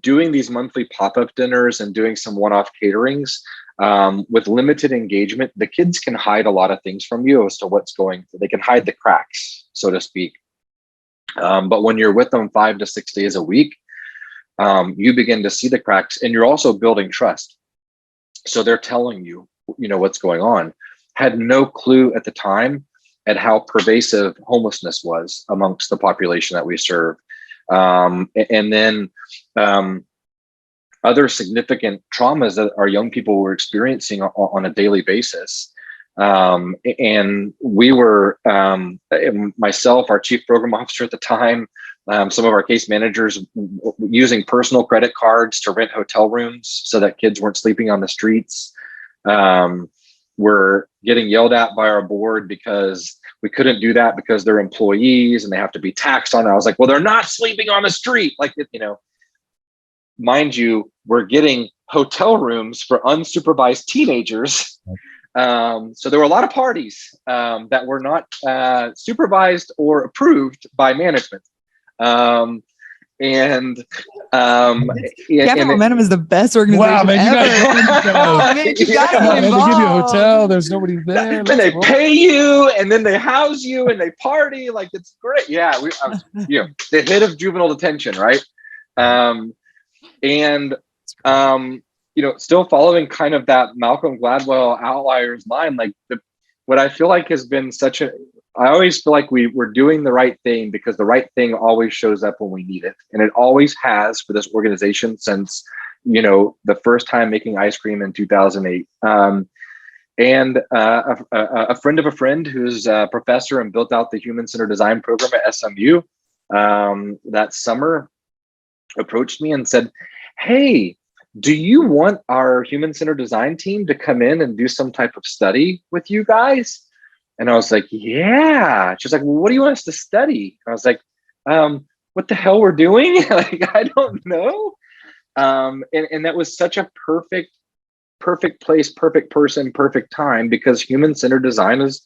doing these monthly pop-up dinners and doing some one-off caterings with limited engagement. The kids can hide a lot of things from you as to what's going. They can hide the cracks, so to speak. But when you're with them 5 to 6 days a week, you begin to see the cracks, and you're also building trust. So they're telling you, what's going on. Had no clue at the time at how pervasive homelessness was amongst the population that we serve. And then other significant traumas that our young people were experiencing on a daily basis. And we were, myself, our chief program officer at the time, some of our case managers using personal credit cards to rent hotel rooms so that kids weren't sleeping on the streets. We're getting yelled at by our board because we couldn't do that because they're employees and they have to be taxed on it. I was like, well, they're not sleeping on the street. Mind you, we're getting hotel rooms for unsupervised teenagers. So there were a lot of parties that were not supervised or approved by management. Café Momentum is the best organization Wow, man, ever. You gotta get They involved. give you a hotel. There's nobody there. And they pay you, and then they house you, and they party. Like, it's great. Yeah, the hit of juvenile detention, right? Still following kind of that Malcolm Gladwell outliers line. Like, what I feel like has been I always feel like we're doing the right thing because the right thing always shows up when we need it. And it always has for this organization since, the first time making ice cream in 2008. And a friend of a friend who's a professor and built out the human-centered design program at SMU that summer approached me and said, hey, do you want our human-centered design team to come in and do some type of study with you guys? And I was like, yeah. She's like, well, what do you want us to study? I was like, what the hell we're doing? Like, I don't know. And that was such a perfect place, perfect person, perfect time, because human-centered design is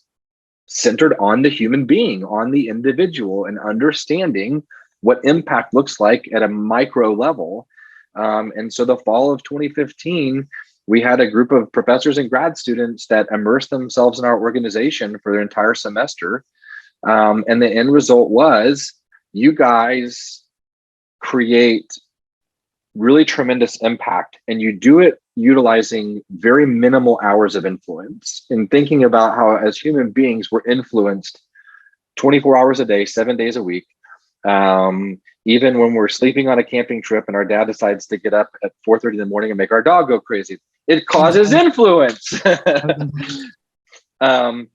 centered on the human being, on the individual, and understanding what impact looks like at a micro level. And so the fall of 2015, we had a group of professors and grad students that immersed themselves in our organization for their entire semester. And the end result was, you guys create really tremendous impact, and you do it utilizing very minimal hours of influence, and thinking about how as human beings we're influenced 24 hours a day, 7 days a week. Even when we're sleeping on a camping trip and our dad decides to get up at 4:30 in the morning and make our dog go crazy, it causes influence. But I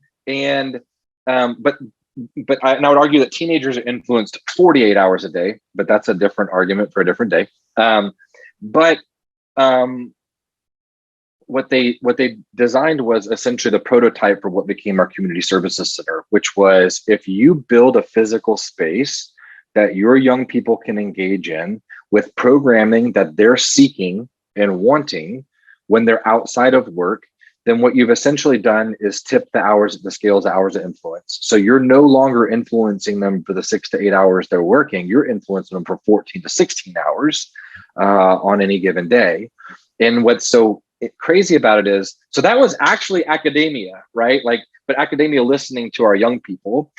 would argue that teenagers are influenced 48 hours a day, but that's a different argument for a different day. What they designed was essentially the prototype for what became our community services center, which was, if you build a physical space that your young people can engage in with programming that they're seeking and wanting when they're outside of work, then what you've essentially done is tip the scales of hours of influence. So you're no longer influencing them for the 6 to 8 hours they're working. You're influencing them for 14 to 16 hours on any given day. And what's so crazy about it is, so that was actually academia, right? But academia listening to our young people.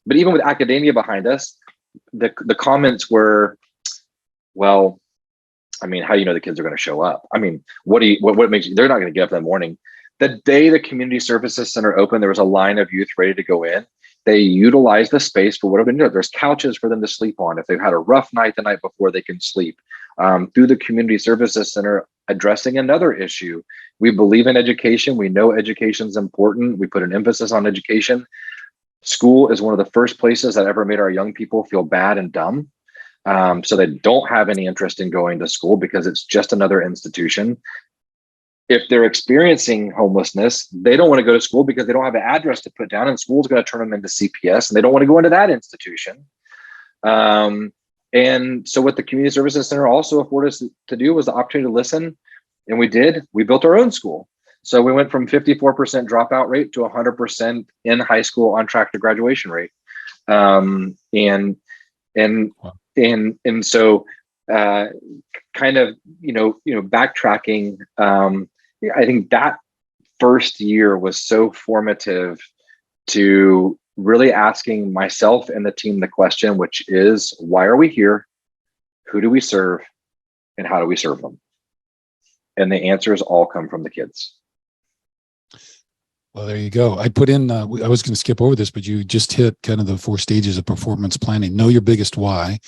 But even with academia behind us, the comments were, well, I mean, how do you know the kids are going to show up? I mean, what makes you, they're not going to get up in the morning. The day the community services center opened, there was a line of youth ready to go in. They utilized the space for whatever they do. There's couches for them to sleep on. If they've had a rough night the night before, they can sleep. Through the community services center, addressing another issue. We believe in education. We know education is important. We put an emphasis on education. School is one of the first places that ever made our young people feel bad and dumb. So they don't have any interest in going to school because it's just another institution. If they're experiencing homelessness, they don't want to go to school because they don't have an address to put down, and school's going to turn them into CPS, and they don't want to go into that institution. And so what the community services center also afforded us to do was the opportunity to listen. And we did. We built our own school. So we went from 54% dropout rate to 100% in high school on track to graduation rate. And Wow. so kind of, backtracking, I think that first year was so formative to really asking myself and the team the question, which is, why are we here? Who do we serve? And how do we serve them? And the answers all come from the kids. Well, there you go. I put in, I was going to skip over this, but you just hit kind of the 4 stages of performance planning. Know your biggest why,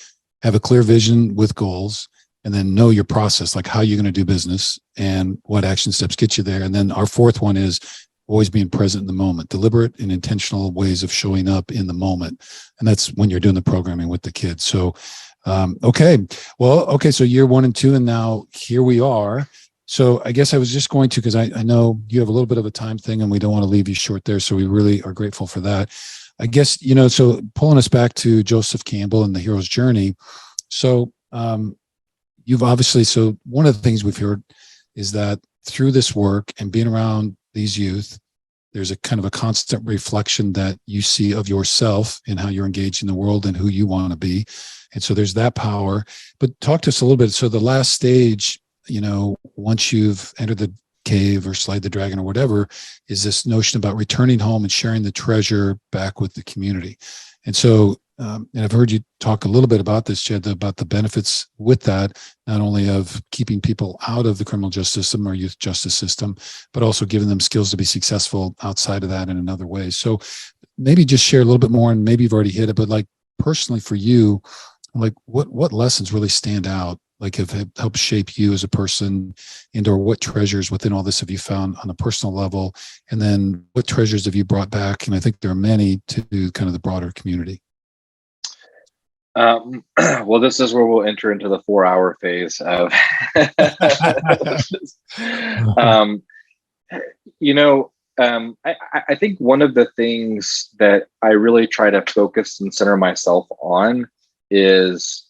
have a clear vision with goals, and then know your process, like how you're going to do business and what action steps get you there. And then our 4th one is always being present in the moment, deliberate and intentional ways of showing up in the moment. And that's when you're doing the programming with the kids. So, okay. So year 1 and 2, and now here we are. So I guess I was just going to, because I know you have a little bit of a time thing and we don't want to leave you short there. So we really are grateful for that. I guess, so pulling us back to Joseph Campbell and the hero's journey. So you've obviously, so one of the things we've heard is that through this work and being around these youth, there's a kind of a constant reflection that you see of yourself and how you're engaged in the world and who you want to be. And so there's that power. But talk to us a little bit. So the last stage, once you've entered the cave or slayed the dragon or whatever, is this notion about returning home and sharing the treasure back with the community. And so, and I've heard you talk a little bit about this, Jed, about the benefits with that, not only of keeping people out of the criminal justice system or youth justice system, but also giving them skills to be successful outside of that and in other ways. So maybe just share a little bit more, and maybe you've already hit it, but like personally for you, like what lessons really stand out, like have helped shape you as a person, and or what treasures within all this have you found on a personal level? And then what treasures have you brought back? And I think there are many, to kind of the broader community. Well, this is where we'll enter into the 4-hour phase of, I think one of the things that I really try to focus and center myself on is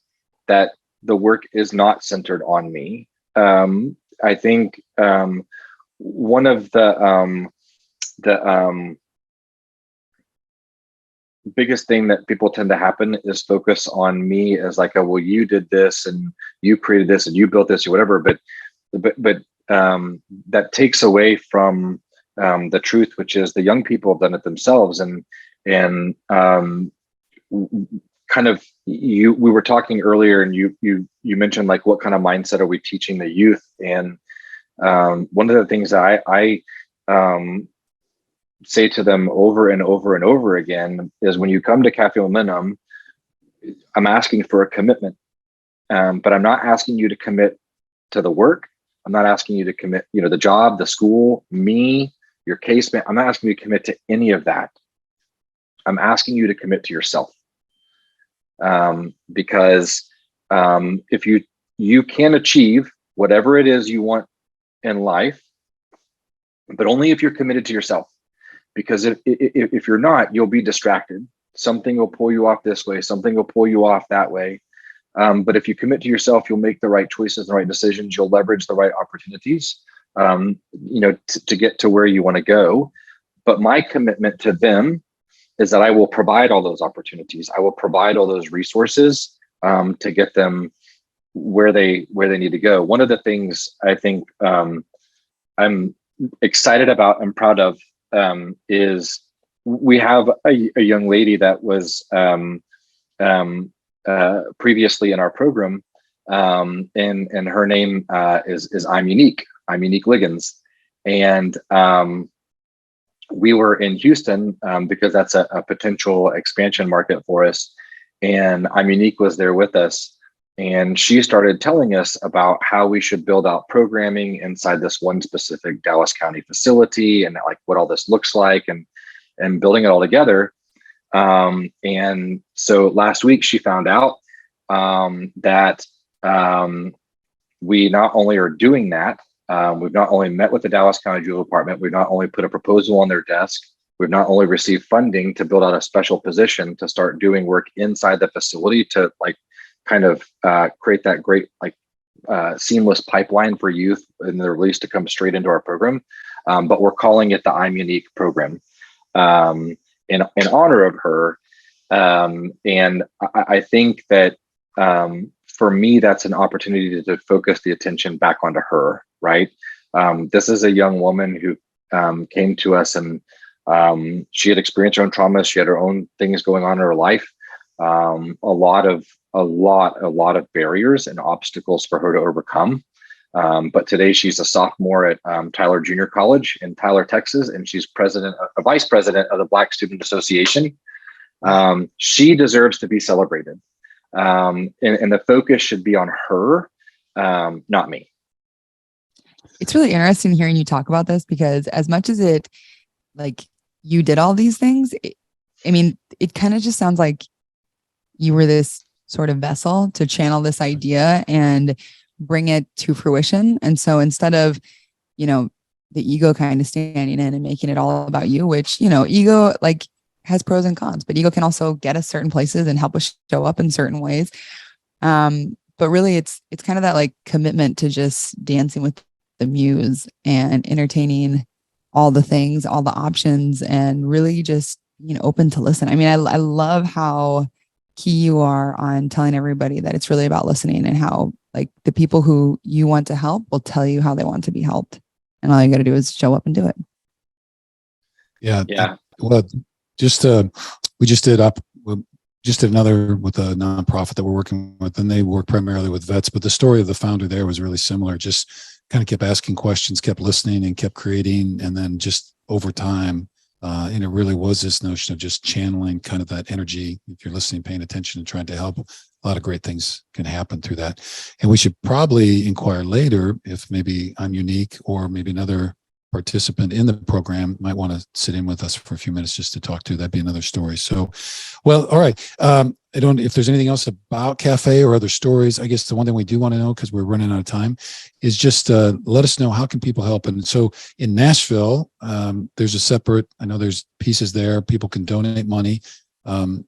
that the work is not centered on me. I think one of the biggest thing that people tend to happen is focus on me as like, well, you did this and you created this and you built this or whatever. But that takes away from the truth, which is the young people have done it themselves. And kind of we were talking earlier, and you mentioned like, what kind of mindset are we teaching the youth? And one of the things that I say to them over and over and over again is, when you come to Café Momentum, I'm asking for a commitment, but I'm not asking you to commit to the work. I'm not asking you to commit, the job, the school, me, your case. I'm not asking you to commit to any of that. I'm asking you to commit to yourself. Because if you can achieve whatever it is you want in life, but only if you're committed to yourself. Because if you're not, you'll be distracted. Something will pull you off this way, something will pull you off that way. But if you commit to yourself, you'll make the right choices, the right decisions. You'll leverage the right opportunities, to get to where you want to go. But my commitment to them is that I will provide all those opportunities. I will provide all those resources to get them where they need to go. One of the things I think I'm excited about and proud of is we have a young lady that was previously in our program, and her name is I'm Unique Liggins, and we were in Houston because that's a potential expansion market for us, and I'm Unique was there with us. And she started telling us about how we should build out programming inside this one specific Dallas County facility, and like what all this looks like, and building it all together. And so last week she found out that we not only are doing that, we've not only met with the Dallas County Juvenile Department, we've not only put a proposal on their desk, we've not only received funding to build out a special position to start doing work inside the facility to like kind of create that great like seamless pipeline for youth and their release to come straight into our program. but we're calling it the I'm Unique program in honor of her. And I think that for me, that's an opportunity to focus the attention back onto her, right? This is a young woman who came to us, and she had experienced her own trauma. She had her own things going on in her life. A lot of barriers and obstacles for her to overcome. But today she's a sophomore at Tyler Junior College in Tyler, Texas, and she's a vice president of the Black Student Association. She deserves to be celebrated. And the focus should be on her, not me. It's really interesting hearing you talk about this, because as much as it, like, you did all these things, it kind of just sounds like you were this sort of vessel to channel this idea and bring it to fruition. And so instead of, the ego kind of standing in and making it all about you, which, ego like has pros and cons, but ego can also get us certain places and help us show up in certain ways. But really it's kind of that like commitment to just dancing with the muse and entertaining all the things, all the options, and really just, open to listen. I love how key you are on telling everybody that it's really about listening, and how like the people who you want to help will tell you how they want to be helped. And all you got to do is show up and do it. Yeah. Well, we just did another with a nonprofit that we're working with, and they work primarily with vets, but the story of the founder there was really similar. Just kind of kept asking questions, kept listening, and kept creating. And then just over time, and it really was this notion of just channeling kind of that energy. If you're listening, paying attention, and trying to help, a lot of great things can happen through that. And we should probably inquire later if maybe I'm Unique, or maybe another participant in the program might want to sit in with us for a few minutes just to talk to. That'd be another story. So, well, all right. If there's anything else about Café or other stories, I guess the one thing we do want to know, because we're running out of time, is just let us know, how can people help? And so in Nashville, there's a separate, I know there's pieces there, people can donate money. And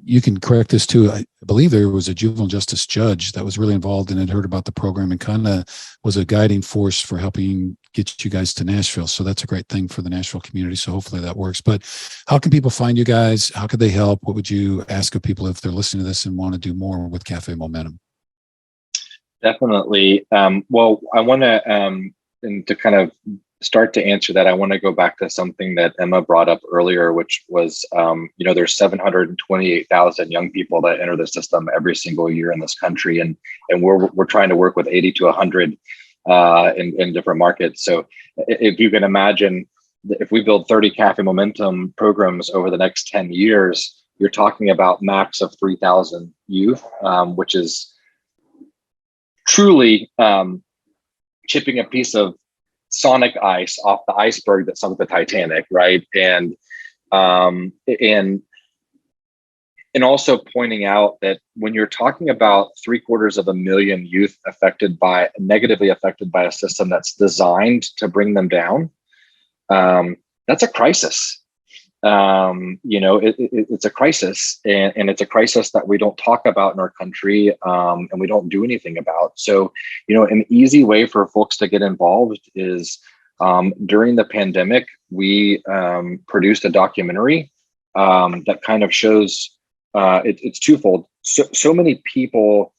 you can correct this too. I believe there was a juvenile justice judge that was really involved and had heard about the program and kind of was a guiding force for helping get you guys to Nashville. So that's a great thing for the Nashville community. So hopefully that works. But how can people find you guys? How could they help? What would you ask of people if they're listening to this and want to do more with Café Momentum? Definitely. Well, I want to, and to kind of start to answer that, I want to go back to something that Emma brought up earlier, which was, there's 728,000 young people that enter the system every single year in this country, and we're trying to work with 80 to 100 in different markets. So if you can imagine, if we build 30 Café Momentum programs over the next 10 years, you're talking about max of 3,000 youth, which is truly chipping a piece of sonic ice off the iceberg that sunk the Titanic, right? And also pointing out that when you're talking about 750,000 youth negatively affected by a system that's designed to bring them down, that's a crisis. It's a crisis, and it's a crisis that we don't talk about in our country, and we don't do anything about. So, an easy way for folks to get involved is during the pandemic, we produced a documentary that kind of shows it's twofold. So many people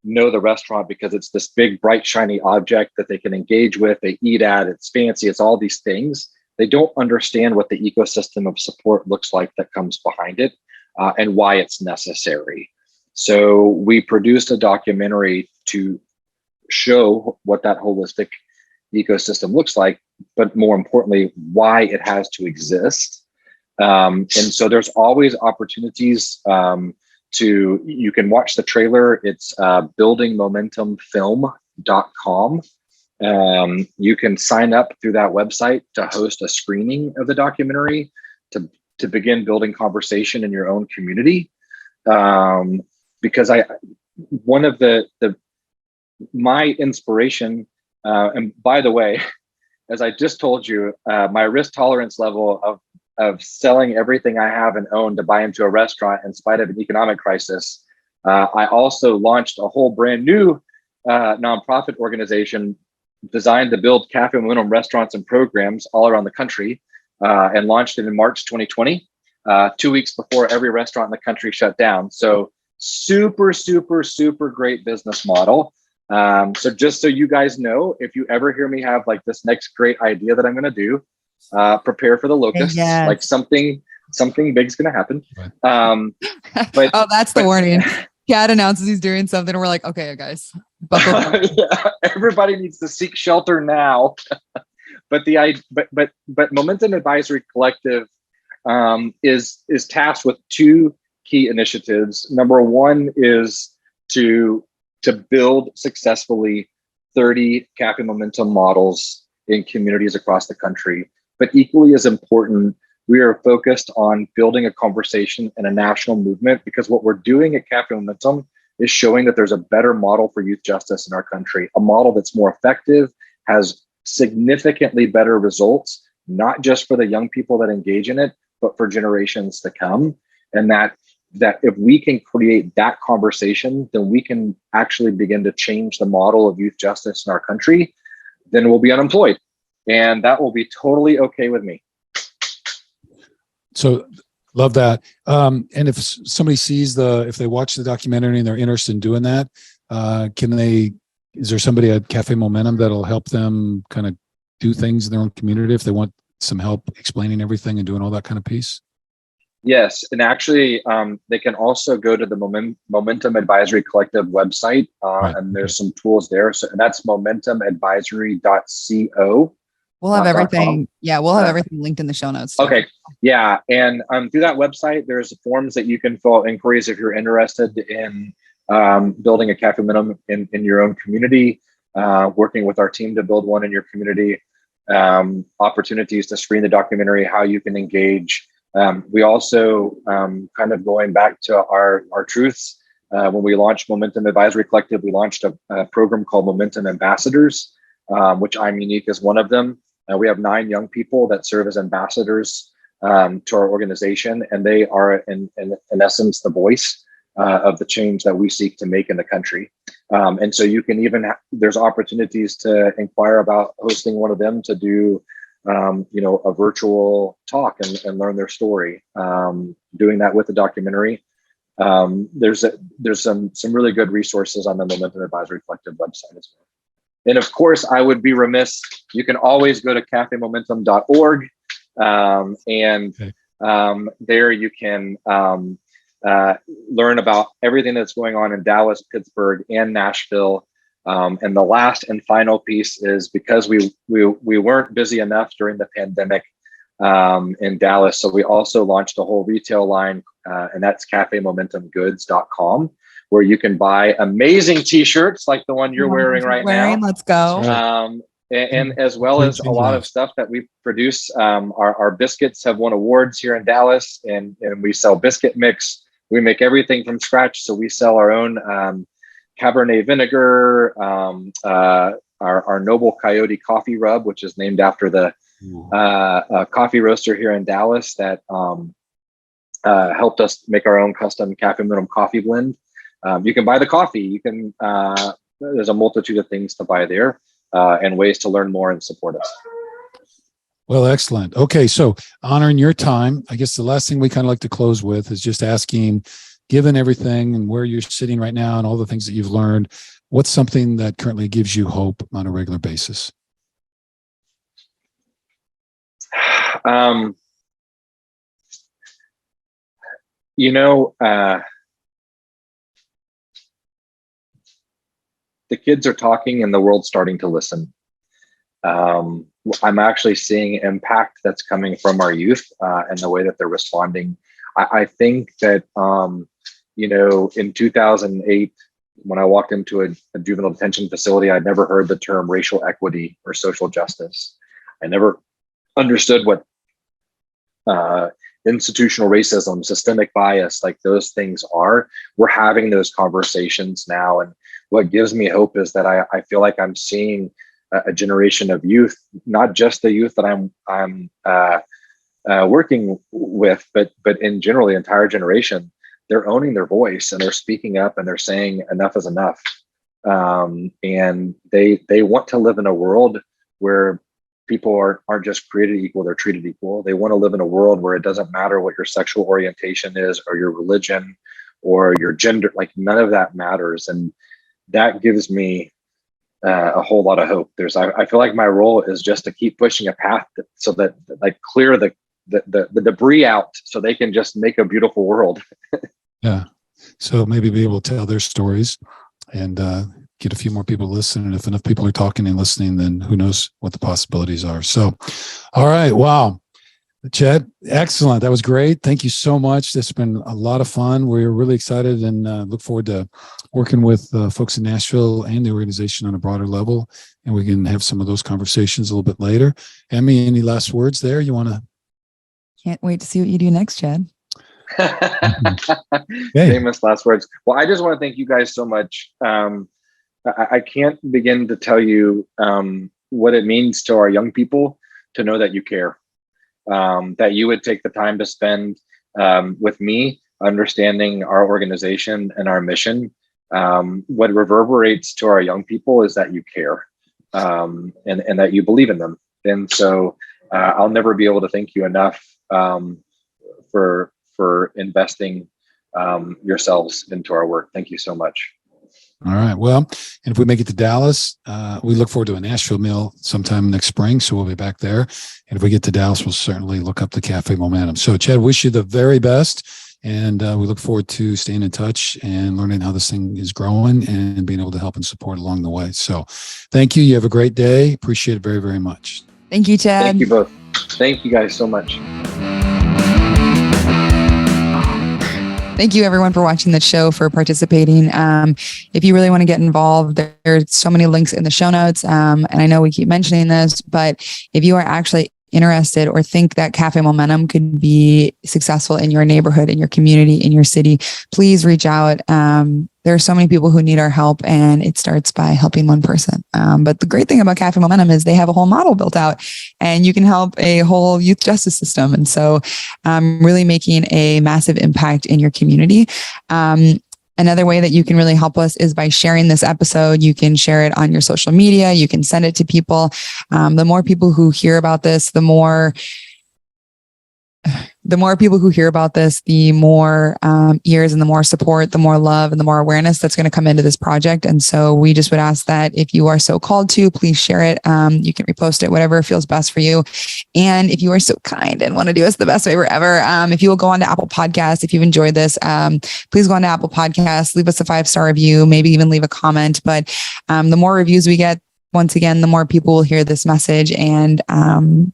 know the restaurant because it's this big, bright, shiny object that they can engage with, they eat at, it's fancy, it's all these things. They don't understand what the ecosystem of support looks like that comes behind it, and why it's necessary. So we produced a documentary to show what that holistic ecosystem looks like, but more importantly, why it has to exist. And so there's always opportunities you can watch the trailer. It's buildingmomentumfilm.com. You can sign up through that website to host a screening of the documentary to begin building conversation in your own community. Because one of my inspiration, and by the way, as I just told you, my risk tolerance level of selling everything I have and own to buy into a restaurant in spite of an economic crisis, I also launched a whole brand new nonprofit organization designed to build Café Momentum restaurants and programs all around the country, and launched it in March 2020, 2 weeks before every restaurant in the country shut down. So super, super, super great business model. So just so you guys know, if you ever hear me have like this next great idea that I'm going to do, prepare for the locusts. Yes. Like something big's going to happen. But oh, that's the warning. Cat announces he's doing something, and we're like, okay, guys, buckle up. yeah, everybody needs to seek shelter now. But Momentum Advisory Collective is tasked with two key initiatives. Number one is to build successfully 30 Café Momentum models in communities across the country. But equally as important, we are focused on building a conversation and a national movement, because what we're doing at Café Momentum is showing that there's a better model for youth justice in our country, a model that's more effective, has significantly better results, not just for the young people that engage in it, but for generations to come. And that if we can create that conversation, then we can actually begin to change the model of youth justice in our country. Then we'll be unemployed, and that will be totally okay with me. So love that. And if somebody if they watch the documentary and they're interested in doing that, is there somebody at Café Momentum that'll help them kind of do things in their own community if they want some help explaining everything and doing all that kind of piece? Yes. And actually, they can also go to the Momentum Advisory Collective website, and there's some tools there. So that's momentumadvisory.co. We'll have everything. Yeah, we'll have everything linked in the show notes too. Okay. Yeah. And through that website, there's forms that you can fill out inquiries if you're interested in building a Café Momentum in your own community, working with our team to build one in your community, opportunities to screen the documentary, how you can engage. We also, kind of going back to our truths, when we launched Momentum Advisory Collective, we launched a program called Momentum Ambassadors, which I'm unique as one of them. We have 9 young people that serve as ambassadors to our organization, and they are in essence the voice of the change that we seek to make in the country. And so you can even there's opportunities to inquire about hosting one of them to do a virtual talk and learn their story. Doing that with the documentary. There's some really good resources on the Momentum Advisory Collective website as well. And of course, I would be remiss. You can always go to cafemomentum.org, and there you can learn about everything that's going on in Dallas, Pittsburgh, and Nashville. And the last and final piece is because we weren't busy enough during the pandemic in Dallas, so we also launched a whole retail line, and that's cafemomentumgoods.com, where you can buy amazing T-shirts like the one you're wearing right now. Let's go. And as well as a lot of stuff that we produce. Our biscuits have won awards here in Dallas, and we sell biscuit mix. We make everything from scratch, so we sell our own Cabernet vinegar, our Noble Coyote coffee rub, which is named after the coffee roaster here in Dallas that helped us make our own custom Café Momentum coffee blend. You can buy the coffee. You can. There's a multitude of things to buy there, and ways to learn more and support us. Well, excellent. Okay, so honoring your time, I guess the last thing we kind of like to close with is just asking, given everything and where you're sitting right now and all the things that you've learned, what's something that currently gives you hope on a regular basis? The kids are talking and the world's starting to listen. I'm actually seeing impact that's coming from our youth and the way that they're responding. I think that, in 2008, when I walked into a juvenile detention facility, I'd never heard the term racial equity or social justice. I never understood what institutional racism, systemic bias, like those things are. We're having those conversations now. And what gives me hope is that I feel like I'm seeing a generation of youth, not just the youth that I'm working with, but in general, the entire generation. They're owning their voice and they're speaking up and they're saying enough is enough. and they want to live in a world where people aren't just created equal, they're treated equal. They want to live in a world where it doesn't matter what your sexual orientation is or your religion or your gender, like none of that matters. And that gives me a whole lot of hope. I feel like my role is just to keep pushing a path so that like clear the debris out so they can just make a beautiful world. Yeah. So maybe be able to tell their stories and get a few more people listening. If enough people are talking and listening, then who knows what the possibilities are. So, all right. Wow. Chad, excellent. That was great. Thank you so much. This has been a lot of fun. We're really excited and look forward to working with folks in Nashville and the organization on a broader level. And we can have some of those conversations a little bit later. Emmy, any last words there you want to? Can't wait to see what you do next, Chad. Famous last words. Well, I just want to thank you guys so much. I can't begin to tell you what it means to our young people to know that you care, that you would take the time to spend with me, understanding our organization and our mission. What reverberates to our young people is that you care and that you believe in them. And so I'll never be able to thank you enough for investing yourselves into our work. Thank you so much. All right. Well, and if we make it to Dallas, we look forward to a Nashville meal sometime next spring. So we'll be back there. And if we get to Dallas, we'll certainly look up the Café Momentum. So Chad, wish you the very best. And we look forward to staying in touch and learning how this thing is growing and being able to help and support along the way. So thank you. You have a great day. Appreciate it very, very much. Thank you, Chad. Thank you both. Thank you guys so much. Thank you, everyone, for watching the show, for participating. If you really want to get involved, there's so many links in the show notes. And I know we keep mentioning this, but if you are actually interested or think that Café Momentum could be successful in your neighborhood, in your community, in your city, please reach out. There are so many people who need our help, and it starts by helping one person. But the great thing about Café Momentum is they have a whole model built out, and you can help a whole youth justice system. And so really making a massive impact in your community. Another way that you can really help us is by sharing this episode. You can share it on your social media. You can send it to people. The more people who hear about this, the more people who hear about this, the more ears and the more support, the more love and the more awareness that's going to come into this project. And so we just would ask that if you are so called to, please share it. You can repost it, whatever feels best for you. And if you are so kind and want to do us the best favor ever, if you will go on to Apple Podcasts, if you've enjoyed this, please go on to Apple Podcasts, leave us a 5-star review, maybe even leave a comment. But the more reviews we get, once again, the more people will hear this message, and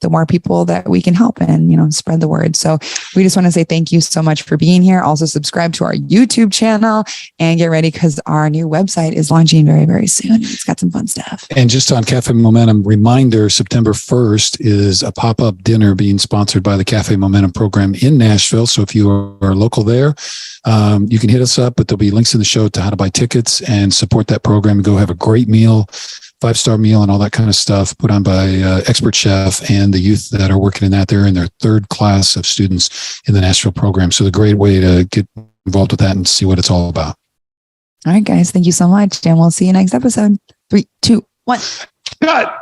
the more people that we can help and, spread the word. So we just want to say thank you so much for being here. Also subscribe to our YouTube channel and get ready because our new website is launching very, very soon. It's got some fun stuff. And just on Café Momentum, reminder, September 1st is a pop-up dinner being sponsored by the Café Momentum program in Nashville. So if you are local there, you can hit us up, but there'll be links in the show to how to buy tickets and support that program and go have a great meal, 5-star meal and all that kind of stuff put on by expert chef and the youth that are working in that. They're in their third class of students in the Nashville program. So a great way to get involved with that and see what it's all about. All right, guys. Thank you so much. And we'll see you next episode. 3, 2, 1. Cut.